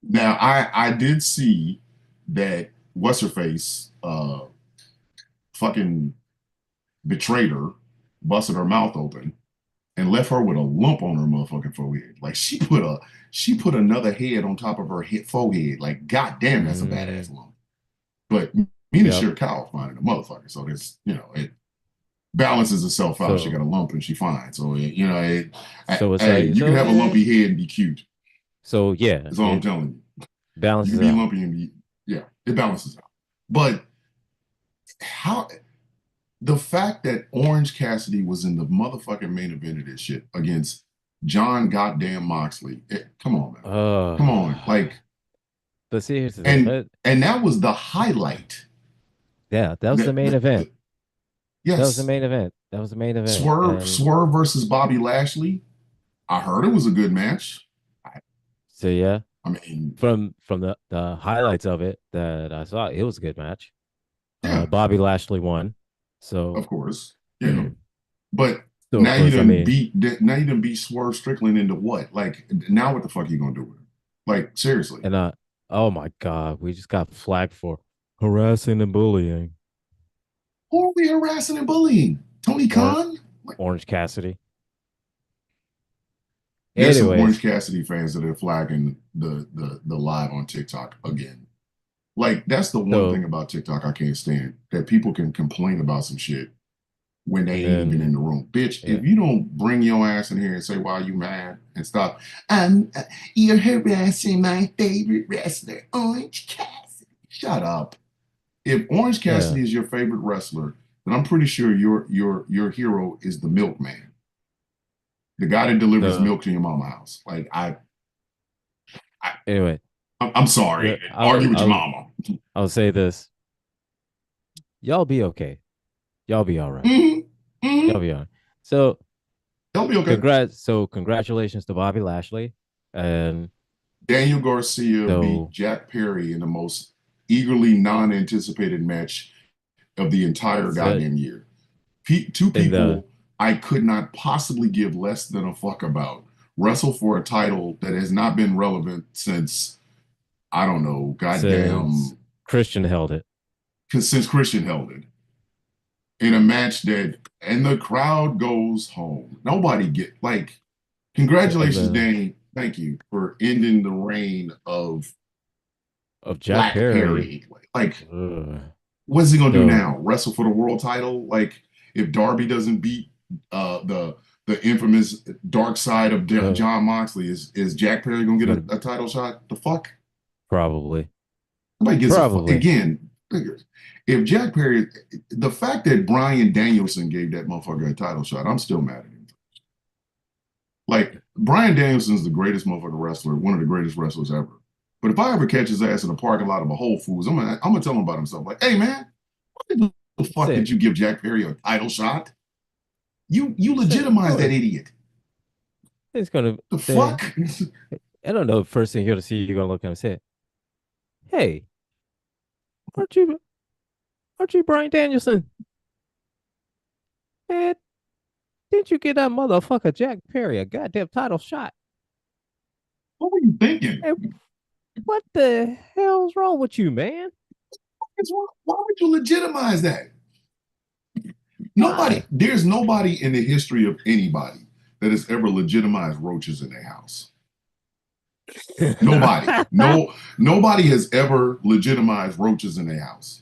Now I did see that what's her face fucking betrayed her, busted her mouth open, and left her with a lump on her motherfucking forehead. Like she put another head on top of her forehead. Like goddamn, that's a badass lump. But Mina Yep. Shirakawa finding a motherfucker, so this it balances itself out. She So got a lump and she fine. So so it's hey, like you can so have a yeah. lumpy head and be cute. So yeah, That's all I'm it telling you. You balances can be out. lumpy and be yeah, it balances out. But how the fact that Orange Cassidy was in the motherfucking main event of this shit against John goddamn Moxley. Come on, man. Come on. Like But see, here's the thing. and and that was the highlight. Yeah, that was the That, main that, event. that- That was the yes. main event. That was the main event. And Swerve versus Bobby Lashley. I heard it was a good match. I, so yeah, I mean, from the highlights of it that I saw, it was a good match. yeah, Bobby Lashley won. So of course. Yeah. But so of course, I mean, now you done beat Swerve Strickland into what? Like now what the fuck are you gonna do with him? Like seriously. and oh my god, we just got flagged for harassing and bullying. Who are we harassing and bullying? Tony Or Khan? Like, Orange Cassidy. there's some Orange Anyways, Cassidy fans that are flagging the live on TikTok again. Like that's the one so thing about TikTok I can't stand that people can complain about some shit when they and ain't even in then the room. Bitch, yeah, if you don't bring your ass in here and say why you mad and stop, um, uh, you're harassing my favorite wrestler, Orange Cassidy. Shut up. If Orange yeah, Cassidy is your favorite wrestler, then I'm pretty sure your hero is the milkman, the guy that delivers the milk to your mama house. Like I anyway, I'm sorry. Argue with your mama. I'll say this. Y'all be okay. Y'all be all right. Mm-hmm. Mm-hmm. Y'all be all right. So He'll be okay. congratulations to Bobby Lashley. And Daniel Garcia beat so Jack Perry in the most eagerly non-anticipated match of the entire so goddamn year. Two in the people I could not possibly give less than a fuck about wrestle for a title that has not been relevant since I don't know, since goddamn, Christian held it. since Christian held it in a match that, and the crowd goes home. Nobody get like, And congratulations, the Danny. Thank you for ending the reign of of Jack Black Perry. Perry. Like, Ugh. what's he gonna do So now? Wrestle for the world title? Like, if Darby doesn't beat the infamous dark side of so John Moxley, is Jack Perry gonna it's get gonna a title shot? The fuck? probably Nobody gives a fuck. probably Again, if Jack Perry, the fact that Brian Danielson gave that motherfucker a title shot, I'm still mad at him. Like Brian Danielson's the greatest motherfucker wrestler, one of the greatest wrestlers ever. But if I ever catch his ass in the parking lot of a Whole Foods, I'm gonna tell him about himself. Like, hey man, why the fuck say did you give Jack Perry a title shot? You say legitimized oh that idiot. it's gonna The say fuck? I don't know. First thing you're gonna see, you're gonna look at him and say, "Hey, aren't you Aren't you Brian Danielson? Man, didn't you get that motherfucker Jack Perry a goddamn title shot? What were you thinking? Hey, what the hell's wrong with you, man? Why would you legitimize that? Why? There's nobody in the history of anybody that has ever legitimized roaches in their house. Nobody. No, nobody has ever legitimized roaches in their house.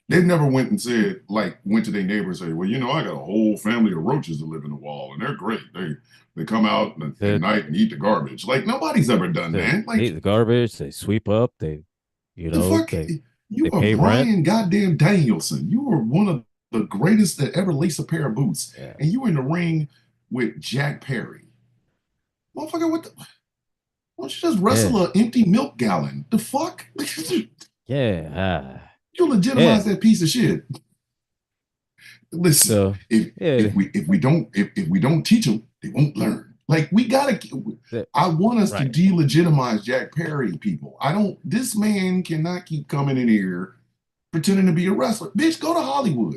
They've never went and said, like, went to their neighbor and say, well, I got a whole family of roaches that live in the wall, and they're great. They come out at night and eat the garbage. Like, nobody's ever done that. They Like, eat the garbage, they sweep up, the fuck? You they are pay rent. Brian goddamn Danielson. You were one of the greatest that ever laced a pair of boots, Yeah. and you were in the ring with Jack Perry. Motherfucker, why don't you just wrestle an empty milk gallon? The fuck? Yeah. You legitimize that piece of shit. Listen, So yeah, if we don't teach them, they won't learn. Like we gotta. I want us to right. delegitimize Jack Perry, people. I don't. This man cannot keep coming in here pretending to be a wrestler. Bitch, go to Hollywood.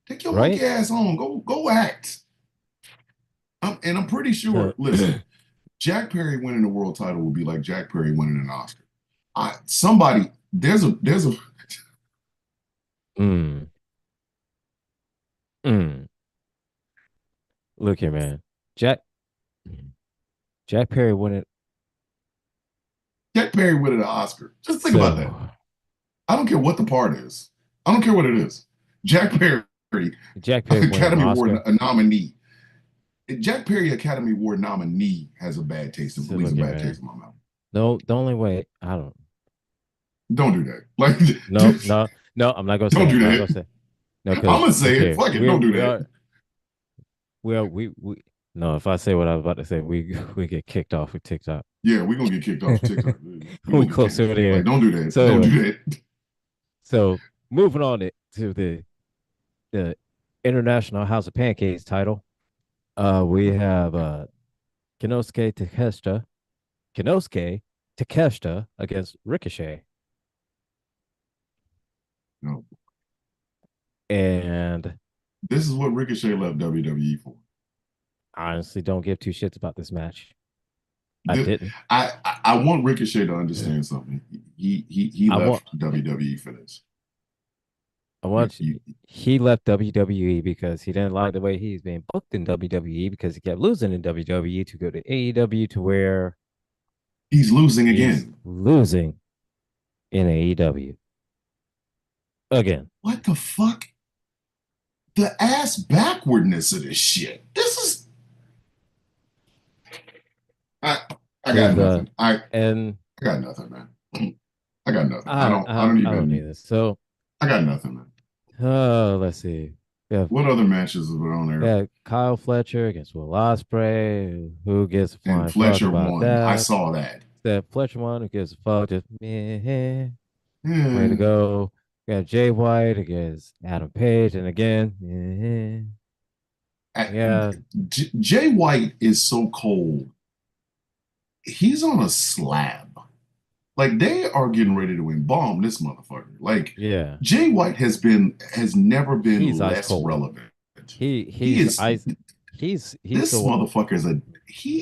Take your Right. monkey ass home. Go act. And I'm pretty sure. So, Listen, Jack Perry winning the world title would be like Jack Perry winning an Oscar. Somebody there's a mm, mm. Look here, man. Jack Jack Perry won it. Jack Perry winning an Oscar. Just think about that. So I don't care what the part is. I don't care what it is. Jack Perry, Jack Perry won an Academy Award Oscar. nominee. Jack Perry Academy Award nominee has a bad taste and So leaves a look here, bad taste man. in my mouth. No, the only way I don't. Don't do that. Like, No, no, no. I'm not gonna say. don't It. do I'm not that. gonna say. No, I'm because gonna say look it. here, Fuck it. Don't do that. we. No, if I say what I was about to say, we get kicked off of TikTok. Yeah, we're gonna get kicked off TikTok. We're We gonna get close kicked. to it here. Like, don't do that. So Don't anyway, do that. so moving on to the International House of Pancakes title. We have Kinosuke Takeshita against Ricochet. No. And This is what Ricochet left WWE for. I honestly don't give two shits about this match. I didn't. I want Ricochet to understand something. He I want left WWE for this. I You, want you, he left WWE because he didn't like the way he's being booked in WWE because he kept losing in WWE to go to AEW to where he's losing he's again. losing in AEW again. What the fuck? The ass backwardness of this shit. This is I I got nothing. And I got nothing, man. I got nothing. I don't need this. So I got nothing, man. let's see. We have What other matches are on there? Kyle Fletcher against Will Ospreay. Who gives a flying And fuck Fletcher about won. I that? saw that. That Fletcher won. Who gives a fuck? Just meh. Way to Yeah. go. We got Jay White against Adam Page, and again, yeah, Jay White is so cold. He's on a slab. Like they are getting ready to embalm this motherfucker. Like yeah. Jay White has never been He's ice less cold. relevant. He He's is ice. He's this the one. motherfucker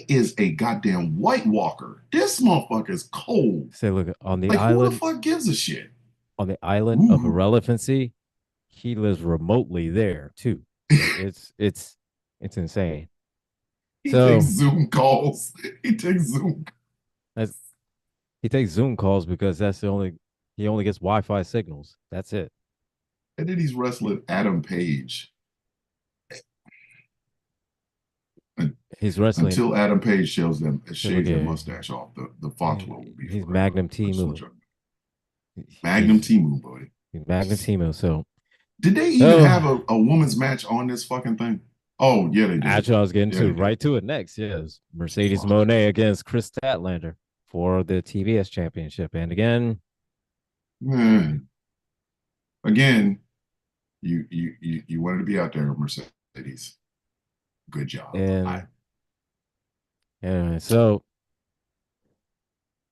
is a goddamn White Walker. This motherfucker is cold. Say, look on the Like who the island. fuck gives a shit? On the island of Ooh. irrelevancy, he lives remotely there too. It's insane. He So takes Zoom calls. He takes Zoom. he takes Zoom calls because that's the only he only gets Wi-Fi signals. That's it. And then he's wrestling Adam Page. He's wrestling until Adam Page shaves that again. mustache off. The Foxwell will be. He's Magnum Timu. Magnum Timu, buddy. He's Magnum Timu. So did they even have a women's match on this fucking thing? Oh yeah, they did. Actually, I was getting to it next. Yes, Mercedes Moné against Chris Statlander for the TBS Championship, and again, you wanted to be out there, Mercedes. Good job. And so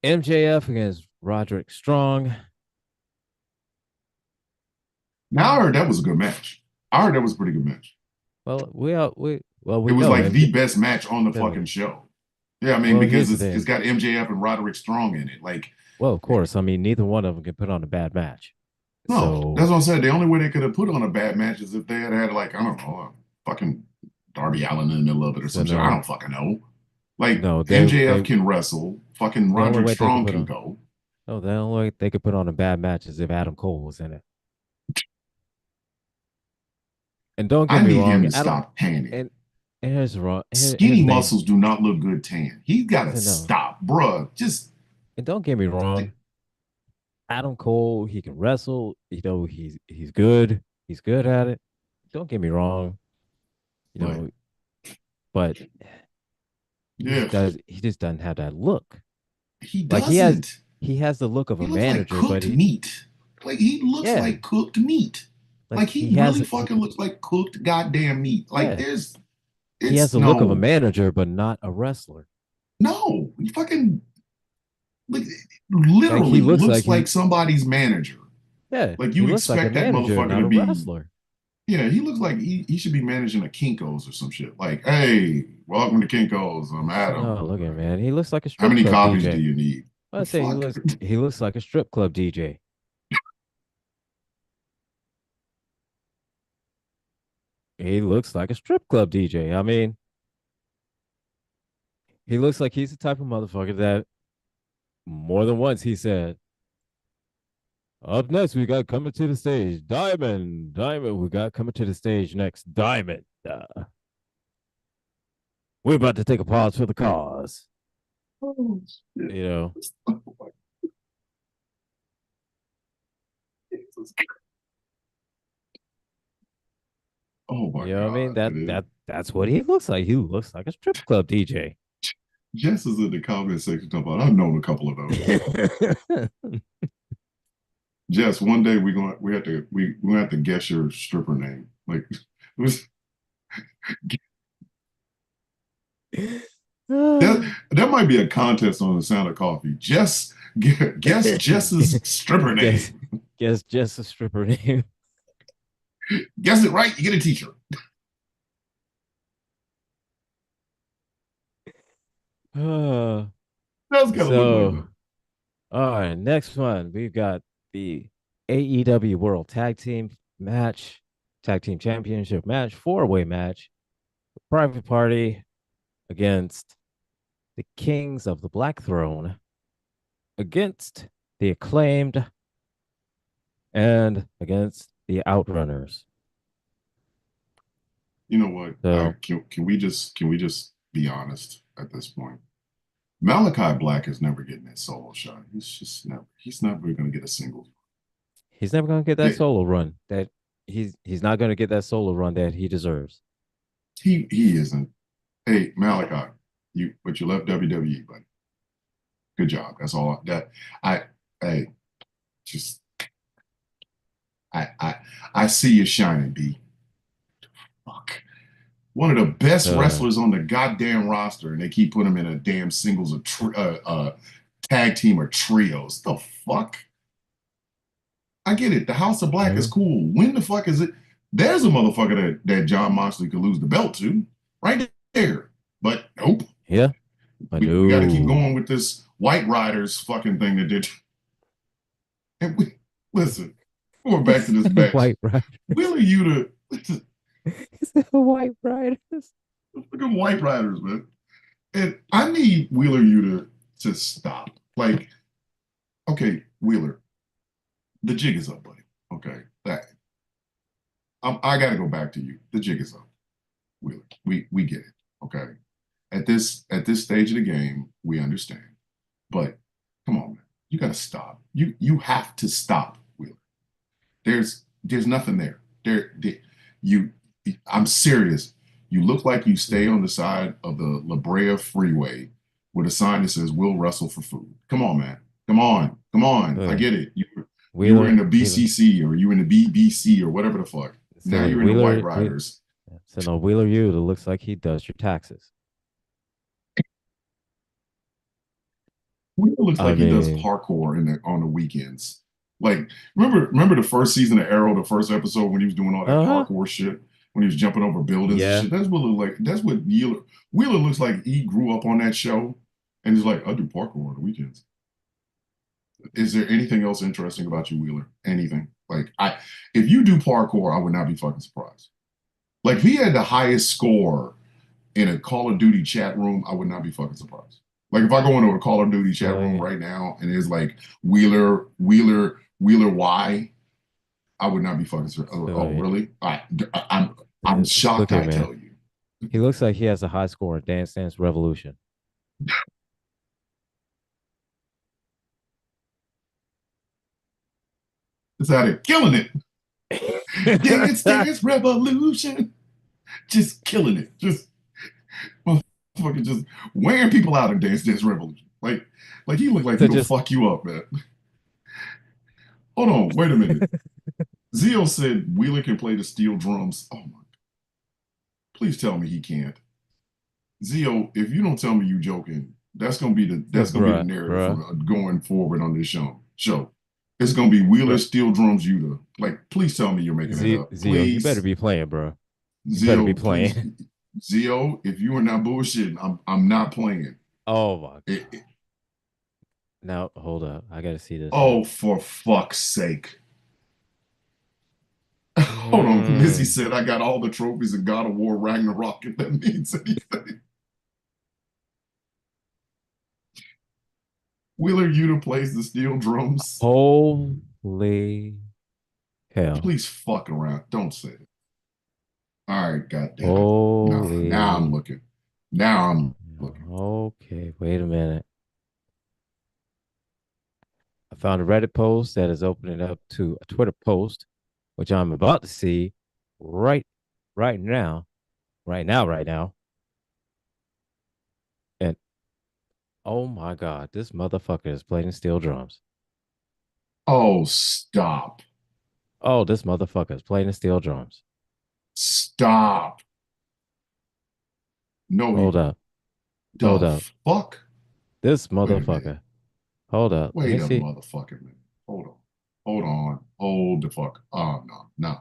MJF against Roderick Strong. Now I heard that was a good match. I heard that was a pretty good match. Well, we It was know like MJ. the best match on the So, fucking show. Yeah, I mean, well, because here's the it's thing. got MJF and Roderick Strong in it. Like, Well, of course. I mean, neither one of them can put on a bad match. no, that's So what I said. The only way they could have put on a bad match is if they had like, I don't know, fucking Darby Allin in the middle of it or so some shit. I no, don't fucking know. Like no, MJF can wrestle. Fucking the only Roderick way they could Strong put can on go. no, the only way they could put on a bad match is if Adam Cole was in it. And don't get I me need him wrong, to Adam stop tanning. and here's wrong. Here's Skinny the thing. muscles do not look good tan. He's got to So no, stop, bruh. Just and don't get me wrong. Adam Cole, he can wrestle. He's good. He's good at it. Don't get me wrong. You like, know, but yeah, he just doesn't have that look. he Like doesn't. he has the look of He a looks like manager, but cooked he meat. Like he looks yeah, like cooked meat. like Like he really fucking looks like cooked goddamn meat. Like yeah, there's he has it's the look of a no, manager, but not a wrestler. no. He fucking like Like he literally looks looks like like somebody's manager. yeah, Like he you looks like a expect that manager, motherfucker not to a be, wrestler. yeah, he looks like he should be managing a Kinko's or some shit. Like, hey, welcome to Kinko's. I'm So Adam. no, look at man, he looks like a How strip many club coffees do DJ. you need? I The say fuck? he looks like a strip club DJ. He looks like a strip club DJ. I mean, he looks like he's the type of motherfucker that more than once he said, up next, we got coming to the stage, Diamond, Diamond. We got coming to the stage next, Diamond. We're about to take a pause for the cause. Oh, shit. You know, Oh my Jesus. Oh my you know what I mean? God. It is. That's what he looks like. He looks like a strip club DJ. Jess is in the comment section talking about, I've known a couple of those. Jess, one day we gonna have to guess your stripper name. Like was that might be a contest on the Sound of Coffee. Guess Jess's stripper guess name. guess just a stripper name. Guess it right, you get a t-shirt. That's gotta look like So that. all right, next one we've got the AEW World Tag Team Championship match, four-way match, Private Party against the Kings of the Black Throne, against the Acclaimed, and against the Outrunners. You know what? So Can we just be honest at this point? Malachi Black is never getting that solo shot. He's never gonna get a single. he's never going to get that They, solo run that he's not going to get that solo run that he deserves. he isn't. Hey, Malachi, you left WWE, buddy. Good job. That's all that I hey, just I I I see you shining, B. Fuck. One of the best Uh, wrestlers on the goddamn roster, and they keep putting him in a damn singles or tag team or trios. The fuck? I get it. The House of Black is mhm. cool. When the fuck is it? There's a motherfucker that John Moxley could lose the belt to, right there. But nope. Yeah, I We got to keep know. going with this White Riders fucking thing that did. And listen, going back to this match. White Riders. Wheeler Yuta, Is it White Riders? fucking White Riders, man. And I need Wheeler Yuta to stop. Like, okay, Wheeler, the jig is up, buddy. Okay, I got to go back to you. The jig is up, Wheeler. We get it. Okay, at this stage of the game, we understand. But come on, man, you got to stop. You have to stop, Wheeler. There's nothing there. You. I'm serious. You look like you stay Mhm. on the side of the La Brea Freeway with a sign that says "We'll wrestle for food." Come on, man. Come on. I Look, get it. You were in Wheeler, the Wheeler. BCC or you were in the BBC or whatever the fuck. So Now look, you're in the White Riders. So no Wheeler you that looks like he does your taxes. Wheeler looks I like he does mean, parkour on the weekends. Like, remember the first season of Arrow, the first episode when he was doing all that Uh-huh. parkour shit, when he was jumping over buildings and Yeah. shit. That's what Wheeler looks like. He grew up on that show, and he's like, I do parkour on the weekends. Is there anything else interesting about you, Wheeler? Anything? If you do parkour, I would not be fucking surprised. Like, if he had the highest score in a Call of Duty chat room, I would not be fucking surprised. Like, if I go into a Call of Duty chat room Really? right now and it's like Wheeler Y, I would not be fucking surprised. Oh, Really? really? I'm shocked. Look here, I man. tell you, He looks like he has a high score in Dance Dance Revolution. it's out here killing it. Dance, dance, revolution, just killing it. Just motherfucking just wearing people out in Dance Dance Revolution. Like he looked like So he'll just fuck you up, man. Hold on, wait a minute. Zio said Wheeler can play the steel drums. Oh my, please tell me he can't. Zio, if you don't tell me you joking, so that's gonna be the bruh, narrative bruh. for going forward on this show. It's gonna be Wheeler Bruh. steel drums Yuta. Like, please tell me you're making that up. Zio, you better Please, be playing, bro. You better be Zio, please, playing. Zio, if you are not bullshitting, I'm not playing. Oh my It, god. it- Now hold up. I gotta see this now. oh, for fuck's sake. Hold on. Missy Mm. said, I got all the trophies in God of War Ragnarok, if that means anything. Wheeler Yuta plays the steel drums. Holy hell. Please fuck around. Don't say it. All right, God damn it. No, now I'm Holy. looking. Now I'm looking. Okay, wait a minute. I found a Reddit post that is opening up to a Twitter post, which I'm about to see right right now. Right now. And oh my god, this motherfucker is playing steel drums. Oh, stop. Oh, this motherfucker is playing steel drums. Stop. No, Hold up. Hold the up. fuck? This Wait a minute. motherfucker. Hold up. Let me Wait a see. motherfucking minute. Hold on. Hold on. Hold the fuck. Oh, no, no.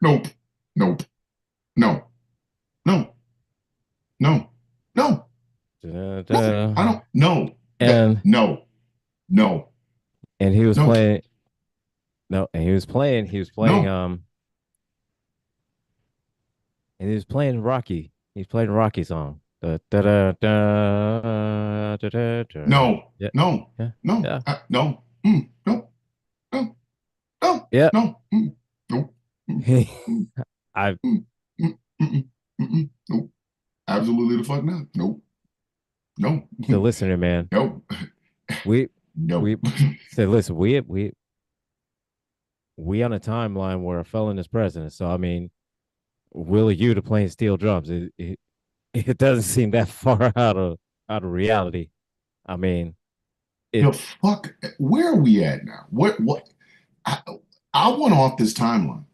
Nope. Nope. No. No. No. No. No. Da-da. I don't. No. That. And No. No. and he was No. playing no, and he was playing No. and he was playing Rocky. He's playing Rocky song. Da, da, da, da, da, da, da. No. Yeah, No. yeah, No. yeah, No. No. No. No. yeah. No. No. Mm, I mm, Nope. Absolutely the fuck not. Nope. No. so listener, man. No. We No. we said, listen, we on a timeline where a felon is president. So I mean, Will you to playing steel drums? It doesn't seem that far out of reality. I mean, The it fuck? Where are we at now? What? I, I went off this timeline.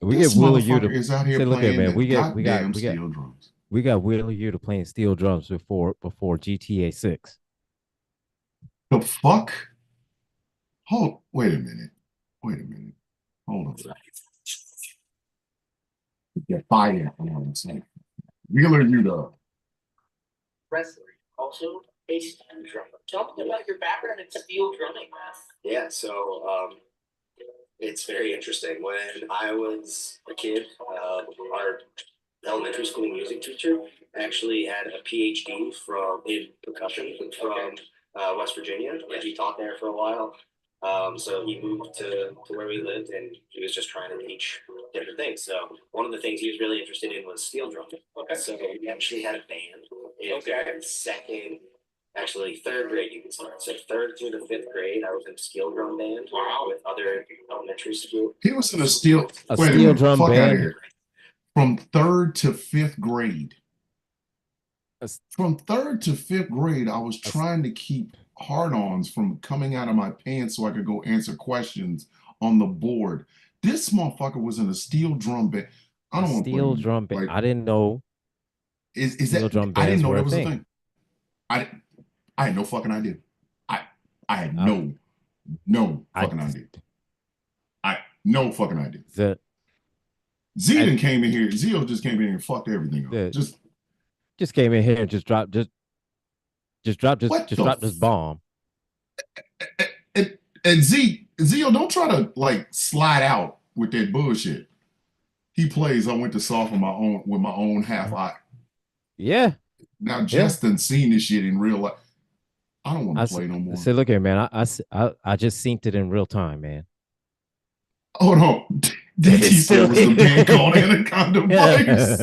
we get This Will you motherfucker to is out here say, look at playing man, the goddamn steel drums. we got Will you to playing steel drums before GTA 6. The fuck? Wait a minute. Wait a minute. Hold on. Get fired. Wheeler, you the wrestler, also a steel drummer. Tell me about your background in steel drumming, man. Yeah, so it's very interesting. When I was a kid, our elementary school music teacher actually had a PhD in percussion from West Virginia, and he taught there for a while. So he moved to where we lived, and he was just trying to teach different things. So one of the things he was really interested in was steel drumming. Okay. So we actually had a band in second, actually third grade you can start. So third through the fifth grade, I was in a steel drum band with other elementary school. he was in a steel. A Wait a steel minute. drum Fuck out of band. here. From third to fifth grade. A, From third to fifth grade, I was a, trying to keep hard-ons from coming out of my pants so I could go answer questions on the board. This motherfucker was in a steel drum band. I a don't want to put steel him drum band. like I didn't know is steel that drum I didn't bands know were that a was a thing. thing. I I had no fucking idea. I I had I no No I fucking idea. No fucking idea. the Zedon came in here. Zio just came in here and fucked everything up. Just came in here and just dropped this bomb. And Zio, don't try to like slide out with that bullshit. He plays. I went to soft with my own half eye. Yeah. Now Justin seen this shit in real life. I don't want to play no more. Say, look here, man. I just synced it in real time, man. Hold on. DT still was the band called Anaconda Vice.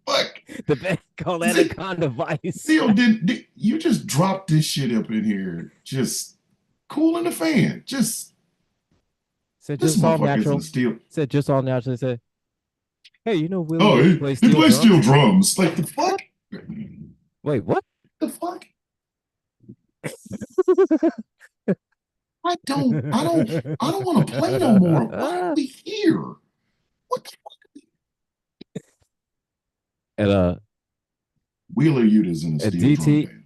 Fuck. The band called Anaconda Vice. Zio, did you just drop this shit up in here? Just cooling the fan. Just said just all natural. Said just all natural. Said, hey, you know Willie plays steel drums. Like the fuck? Wait, what? The fuck? I don't want to play no more. Why are we here? What the fuck? And Wheeler Yuta's in a steel DT, drum band.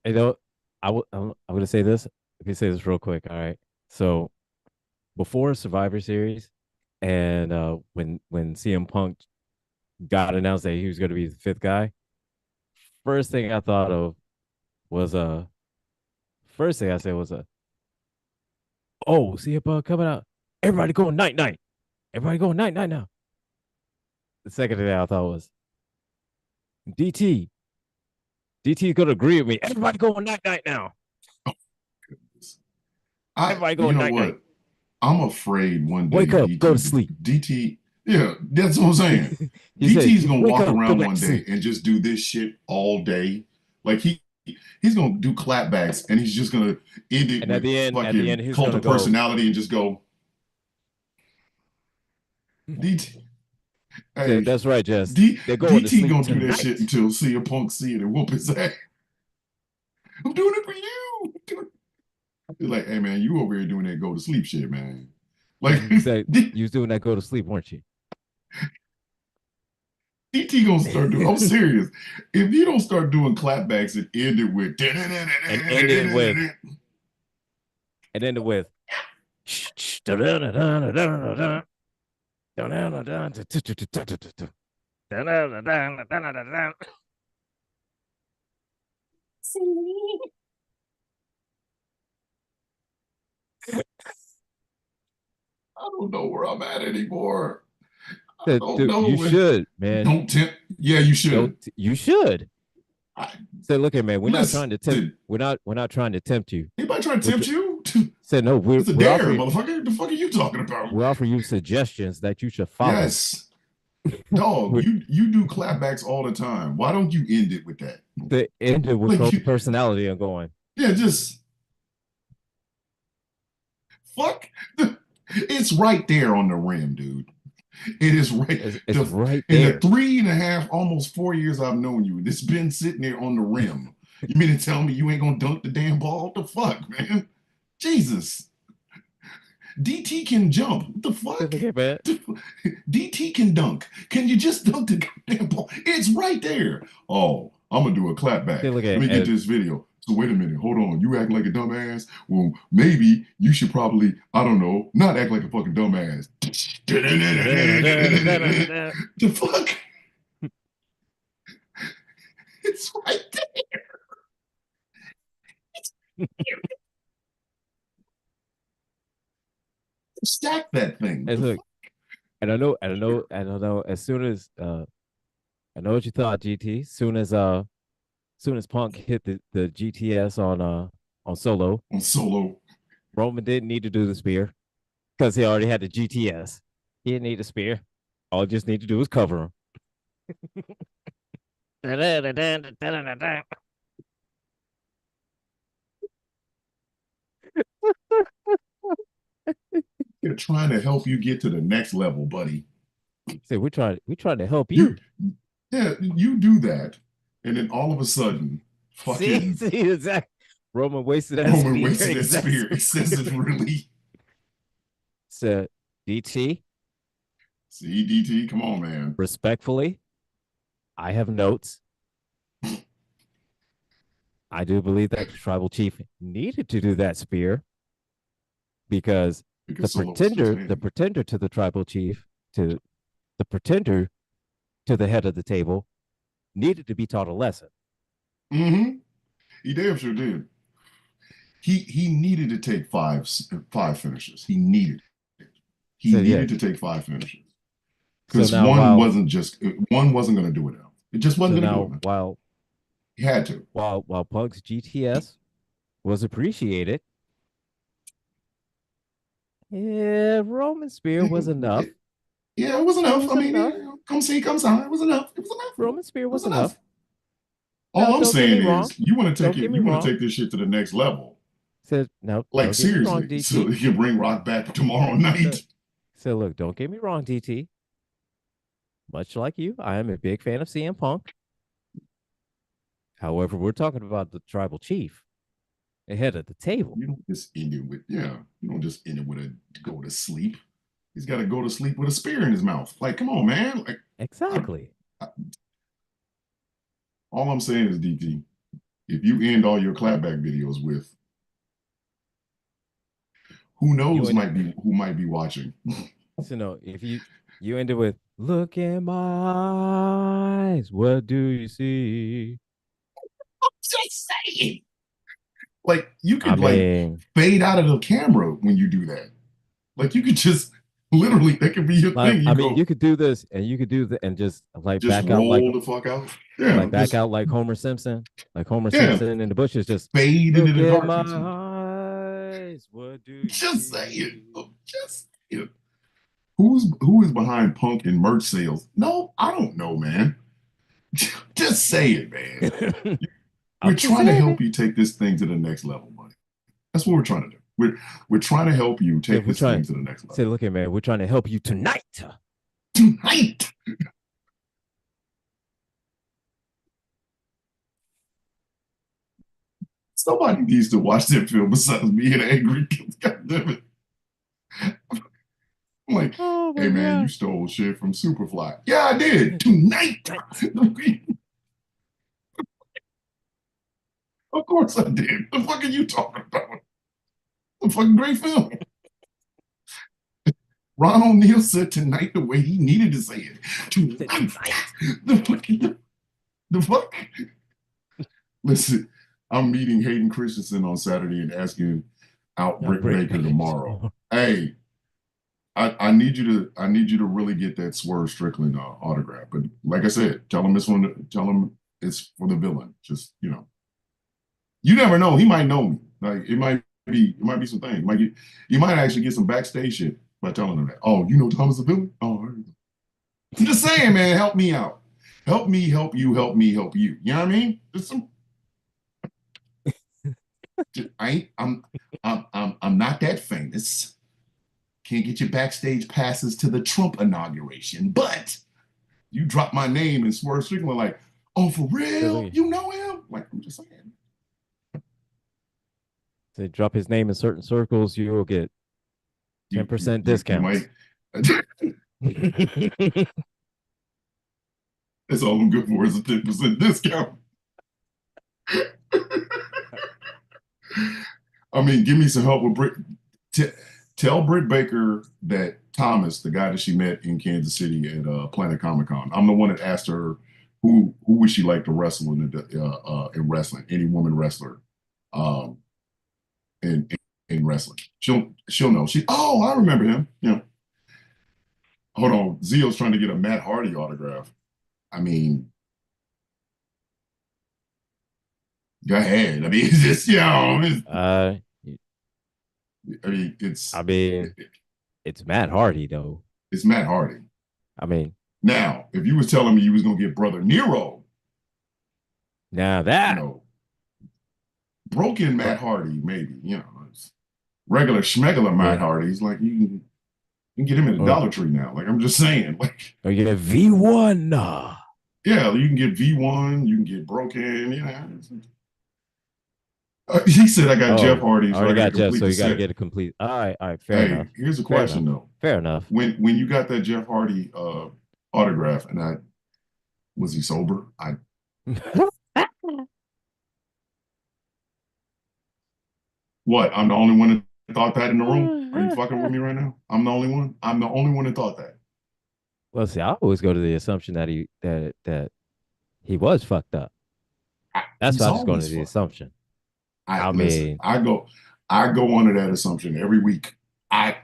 You know, I'm gonna say this. Let me say this real quick. All right. So before Survivor Series, and when CM Punk got announced that he was gonna be the fifth guy, first thing I thought of was first thing I said was oh, CM Punk coming out. Everybody going night night. Everybody going night night now. The second thing I thought was DT. DT could agree with me. Everybody going night night now. Oh, goodness. Everybody going night night. I'm afraid one day. Wake up, go to sleep. DT, yeah, that's what I'm saying. DT's gonna walk around one day and just do this shit all day. Like he's gonna do clapbacks and he's just gonna end it. And at the end, he's cult gonna of personality and just go. DT. Hey, that's right, Jess. DT gonna do that shit until CM Punk see it and whoop his ass. I'm doing it for you. He's like, hey man, you over here doing that go to sleep shit, man. Like you was doing that go to sleep, weren't you? DT gonna start doing. I'm serious. If you don't start doing clapbacks and end it with I don't know where I'm at anymore. I don't know. You should, man. Don't tempt. Yeah, you should. You should. Say, look here, man. We're not trying to tempt. We're not trying to tempt you. Anybody trying to tempt you? Say no. It's a dare, motherfucker. The fuck are you talking about? We offer you suggestions that you should follow. Yes. Dog, you do clapbacks all the time. Why don't you end it with that? The end it with like personality and going. Yeah, just fuck. It's right there on the rim, dude. It is right. It's right there. In the 3.5, almost 4 years I've known you, it's been sitting there on the rim. You mean to tell me you ain't gonna dunk the damn ball? What the fuck, man? Jesus. DT can jump. What the fuck? DT can dunk. Can you just dunk the goddamn ball? It's right there. Oh, I'm gonna do a clapback. Let me get this video. So wait a minute, hold on. You acting like a dumbass? Well, maybe you should probably, I don't know, not act like a fucking dumbass. The fuck? It's right there. Stack that thing. And look, and I know. As soon as I know what you thought, GT. Soon as Punk hit the GTS on Solo. On Solo. Roman didn't need to do the spear because he already had the GTS. He didn't need a spear. All he just need to do is cover him. They're trying to help you get to the next level, buddy. Say we're trying to help you. Yeah, you do that, and then all of a sudden, fucking see exactly. Roman wasted that spear. He says it really. So DT. See, DT, come on, man. Respectfully, I have notes. I do believe that the tribal chief needed to do that spear because Solo was still the standing. pretender to the tribal chief, to the pretender to the head of the table, needed to be taught a lesson. Mm-hmm. He damn sure did. He needed to take five finishes. He needed it. He So, needed yeah. to take five finishes So because now one while wasn't going to do it else. It just so wasn't going to do now it. Man. while He had to. while Punk's GTS was appreciated, yeah, Roman Spear was enough. Yeah, it was enough. was I mean, enough. come see, come sign. It was enough. It was enough. Roman Spear It was was enough. Now, All I'm don't get me saying wrong. is, you want to take Don't it. get me You want to wrong. take this shit to the next level. So no, Like don't get me wrong, seriously, so DT. they can bring Rock back tomorrow night. So look, don't get me wrong, DT. Much like you, I am a big fan of CM Punk. However, we're talking about the tribal chief ahead of the table. You don't just end it with You don't just end it with a go to sleep. He's got to go to sleep with a spear in his mouth. Like, come on, man. Like, Exactly. all I'm saying is, DT, if you end all your clapback videos with, who knows who might be watching. So no, if you end it with "Look in my eyes, what do you see?" Just saying. Like, you I could mean, fade out of the camera when you do that. Like, you could just literally, that could be your thing. You could do this and you could do that and just back out roll the fuck out. Yeah, back out like Homer Simpson, Yeah. Simpson in the bushes. Just fade into look the in my darkness. eyes. What do you Just see? saying. Just saying. Who is behind Punk and merch sales? No, I don't know, man. Just say it, man. We're trying to help you take this thing to the next level, buddy. That's what we're trying to do. We're trying to help you take this thing to the next level. Say, look, man, we're trying to help you tonight. Tonight. Somebody needs to watch that film besides me and Angry. God damn it. I'm like, Oh my hey man, God. you stole shit from Superfly. Yeah, I did. Tonight. Of course I did. The fuck are you talking about? A fucking great film. Ron O'Neal said tonight the way he needed to say it. Tonight. The fuck? Listen, I'm meeting Hayden Christensen on Saturday and asking out Britt Baker tomorrow. Hey, I need you to really get that Swerve Strickland autograph. But like I said, tell him it's for the villain. Just you never know. He might know me. Like it might be some things. You might actually get some backstage shit by telling him that. Oh, you know Thomas the villain? Oh, I'm just saying, man, help me out. Help me, help you, help me, help you. You know what I mean? Just some I'm not that famous. Can't get your backstage passes to the Trump inauguration, but you drop my name and Swerve Strickland like, oh, for real? You know him? Like, I'm just saying. They drop his name in certain circles, you will get 10% discounts. That's all I'm good for is a 10% discount. I mean, give me some help with Britt. Tell Britt Baker that Thomas, the guy that she met in Kansas City at Planet Comic Con, I'm the one that asked her who would she like to wrestle in wrestling, any woman wrestler, in wrestling. She'll know. I remember him. Hold on, Zio's trying to get a Matt Hardy autograph. I mean, go ahead. I mean, it's just it's Matt Hardy though. It's Matt Hardy. I mean, now if you was telling me you was gonna get Brother Nero, now that broken Matt Hardy, maybe it's regular schmegular Matt Hardy's like you can get him at the Dollar Tree now. Like I'm just saying, like you get V1. Yeah, you can get V1, you can get broken. He said I got Jeff Hardy. So I already got Jeff, so you got to get a complete. All right, fair enough. Here's a question though. Fair enough. When you got that Jeff Hardy autograph, and was he sober? What? I'm the only one that thought that in the room. Are you fucking with me right now? I'm the only one. I'm the only one that thought that. Well, see, I always go to the assumption that he was fucked up. That's He's why I just go to always the fucked. assumption. I I listen. mean, I go under that assumption every week. I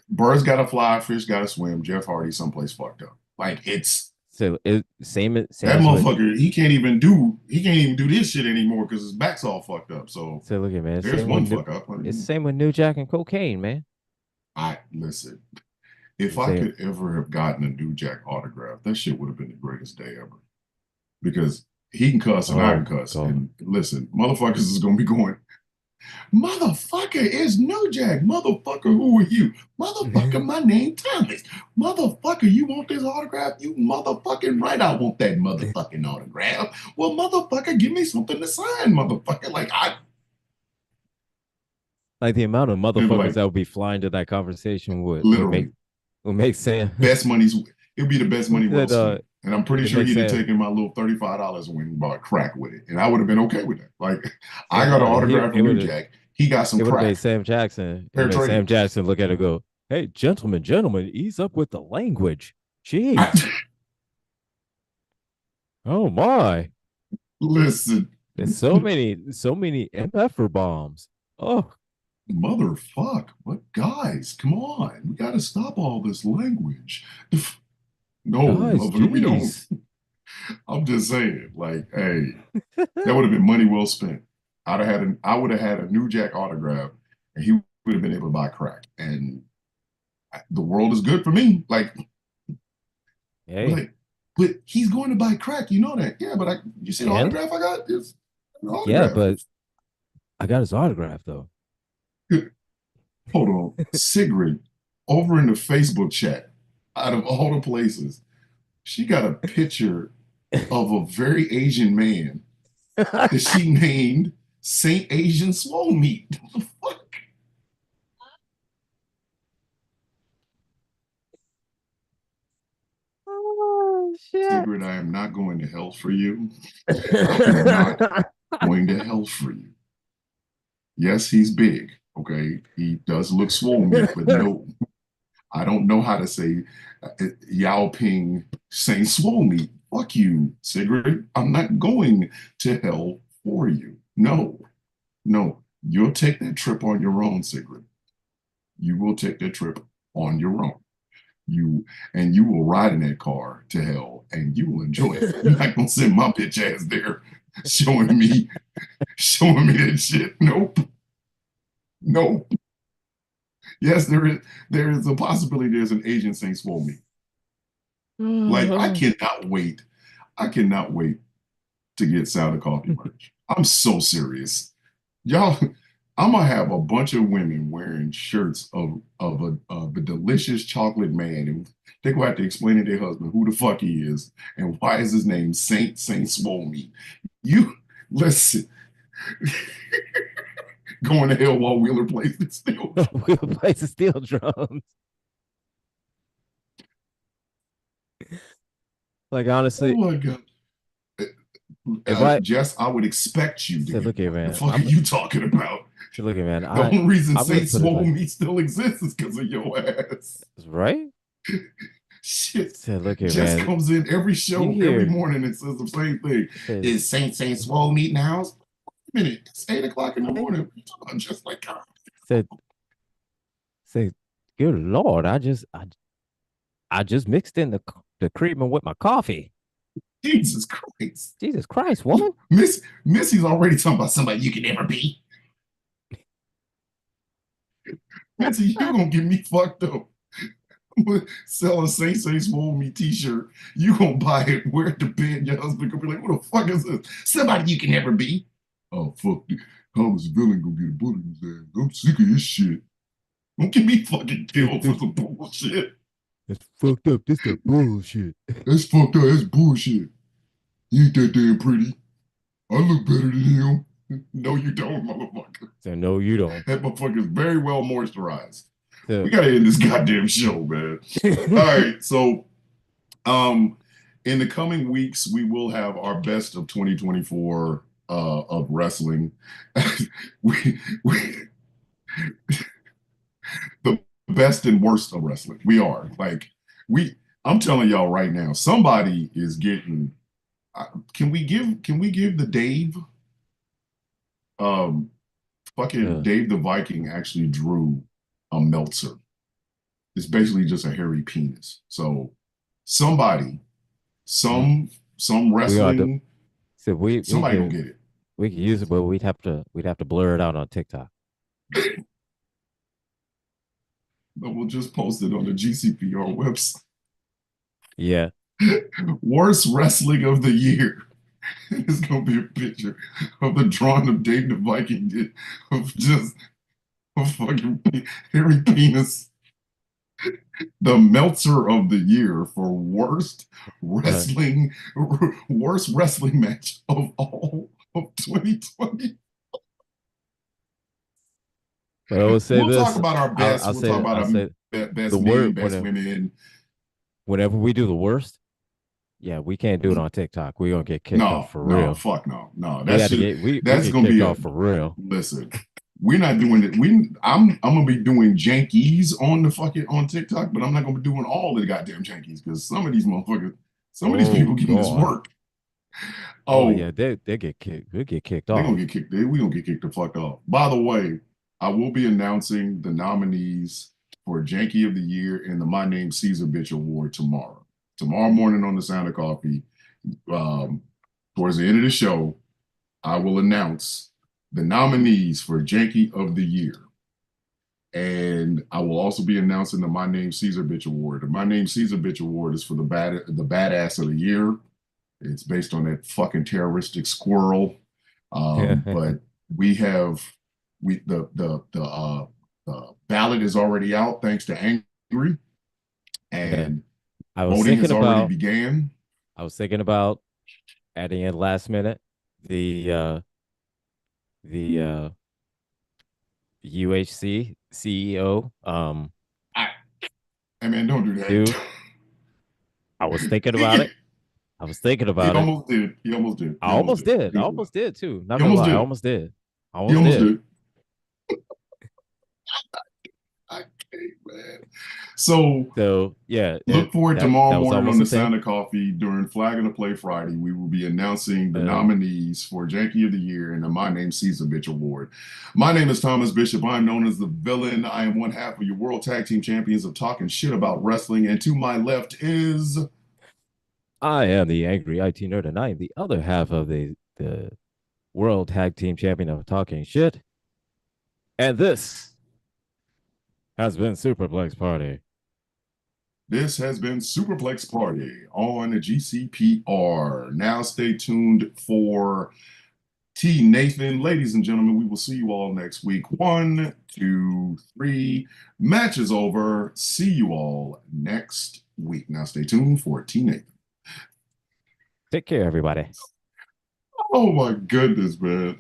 birds gotta fly, fish gotta swim. Jeff Hardy someplace fucked up. Like it's so same that as with. motherfucker. He can't even do this shit anymore because his back's all fucked up. So So look at man, there's one fuck up. it's the same with New Jack and cocaine, man. I listen. If I Same. could ever have gotten a New Jack autograph, that shit would have been the greatest day ever. Because he can cuss and I can cuss. God. And listen, motherfuckers is gonna be going, motherfucker, it's New Jack. Motherfucker, who are you? Motherfucker, my name Thomas. Motherfucker, you want this autograph? You motherfucking right. I want that motherfucking autograph. Well, motherfucker, give me something to sign, motherfucker. Like the amount of Like, motherfuckers that would be flying to that conversation literally would make Sam best money's it'd be the best money well that, spent. And I'm pretty it sure makes he'd have Sam taken my little $35 and went and bought crack with it. And I would have been okay with that. Like I Sam, got an no, autograph from New Jack. He got some it would have made crack. Sam Jackson. It Fair made Sam trade. Jackson look at it and go, "Hey, gentlemen, ease up with the language. Jeez, oh my, Listen, there's so many MFer bombs. Oh, motherfuck. What guys? Come on. We gotta stop all this language. No, guys, motherfucker, we don't. jeez. I'm just saying, like, hey, that would have been money well spent. I would have had a New Jack autograph and he would have been able to buy crack. And the world is good for me. Like, Hey, but he's going to buy crack. You know that. Yeah, but you see the and autograph I got? It's an yeah, autograph. but I got his autograph though. Hold on. Sigrid, over in the Facebook chat, out of all the places, she got a picture of a very Asian man that she named Saint Asian Swole Meat. What the fuck? Oh shit. Sigrid, I am not going to hell for you. I am not going to hell for you. Yes, he's big. Okay. He does look swole meat, but no, I don't know how to say Yao Ping Saint Swole Meat. Fuck you, Sigrid. I'm not going to hell for you. No, no. You'll take that trip on your own, Sigrid. You will take that trip on your own. You will ride in that car to hell and you will enjoy it. You're not gonna send my bitch ass there showing me that shit. Nope. Nope. Yes, there is a possibility there's an Asian Saint Swole Meat. Like I cannot wait. I cannot wait to get Sound of Coffee merch. I'm so serious. Y'all, I'm gonna have a bunch of women wearing shirts of a delicious chocolate man, and they're gonna have to explain to their husband who the fuck he is and why is his name Saint Swole Meat. You listen, going to hell while Wheeler plays the steel. Wheeler plays the steel drums. Like honestly, Oh my god. Jess, I would expect you to so look here, man. What the fuck are you talking about? So look here, man. The only reason I'm Saint Swole like, Meat still exists is because of your ass. Right? Shit. So look here, Jess man. comes in every show, every morning and says the same thing. Is Saint Swole Meat in the house? Wait a minute. It's 8 o'clock in the morning. I'm just like, God. Say, good Lord, I just mixed in the creamer with my coffee. Jesus Christ. Jesus Christ, woman. Missy's already talking about somebody you can never be. Missy, you gonna get me fucked up. Sell a Saint Swole Meat t-shirt. You gonna buy it, wear it to bed, your husband gonna be like, what the fuck is this? Somebody you can never be. Oh, fuck. Thomas Villain gonna get a bullet in his ass. I'm sick of this shit. Don't get me fucking killed for some bullshit. That's fucked up. This that bullshit. That's fucked up. That's bullshit. He ain't that damn pretty. I look better than him. No, you don't, motherfucker. So no, you don't. That motherfucker is very well moisturized. So, we gotta end this goddamn show, man. All right, so in the coming weeks, we will have our best of 2024 of wrestling. we best and worst of wrestling. We are. Like, I'm telling y'all right now, somebody is getting can we give the Dave fucking Dave the Viking actually drew a Meltzer. It's basically just a hairy penis. So somebody, some wrestling, so somebody gonna get it. We could use it, but we'd have to blur it out on TikTok. But we'll just post it on the GCPR website. Yeah. Worst wrestling of the year. It's gonna be a picture of the drawing of Dave the Viking of just a fucking hairy penis. The Meltzer of the year for worst wrestling match of all of 2020. But I will say we'll this. talk about our best. I'll we'll say, talk about our best men, best women. Whenever we do the worst, yeah, we can't do it on TikTok. We're gonna get kicked off for real. Fuck no. That's gonna be off for real. Listen, we're not doing it. I'm gonna be doing jankies on the fucking on TikTok, but I'm not gonna be doing all the goddamn jankies because some of these motherfuckers, some of these people getting this work. Oh yeah, they get kicked. They get kicked off. They're gonna get kicked. We gonna get kicked the fuck off. By the way, I will be announcing the nominees for Janky of the Year and the My Name Caesar Bitch Award tomorrow. Tomorrow morning on the Sound of Coffee, towards the end of the show, I will announce the nominees for Janky of the Year. And I will also be announcing the My Name Caesar Bitch Award. The My Name Caesar Bitch Award is for the badass of the year. It's based on that fucking terroristic squirrel. But the ballot is already out thanks to Angry. And voting has already began. I was thinking about adding in last minute the UHC CEO. Hey man, don't do that. Dude, I was thinking about it. I was thinking about it. He almost did. I almost did too. Not gonna lie, I almost did. I almost did. I can't, man. So yeah, look forward tomorrow morning on the Sound of Coffee during Flag of the Play Friday. We will be announcing the nominees for Janky of the Year and the My Name Caesar Bitch Award. My name is Thomas Bishop. I'm known as the Villain. I am one half of your World Tag Team Champions of talking shit about wrestling. And to my left is... I am the Angry IT Nerd, and I am the other half of the World Tag Team Champion of talking shit. And this has been Superplex Party. This has been Superplex Party on the GCPR. Now stay tuned for T. Nathan. Ladies and gentlemen, we will see you all next week. 1, 2, 3. Match is over. See you all next week. Now stay tuned for T. Nathan. Take care, everybody. Oh my goodness, man.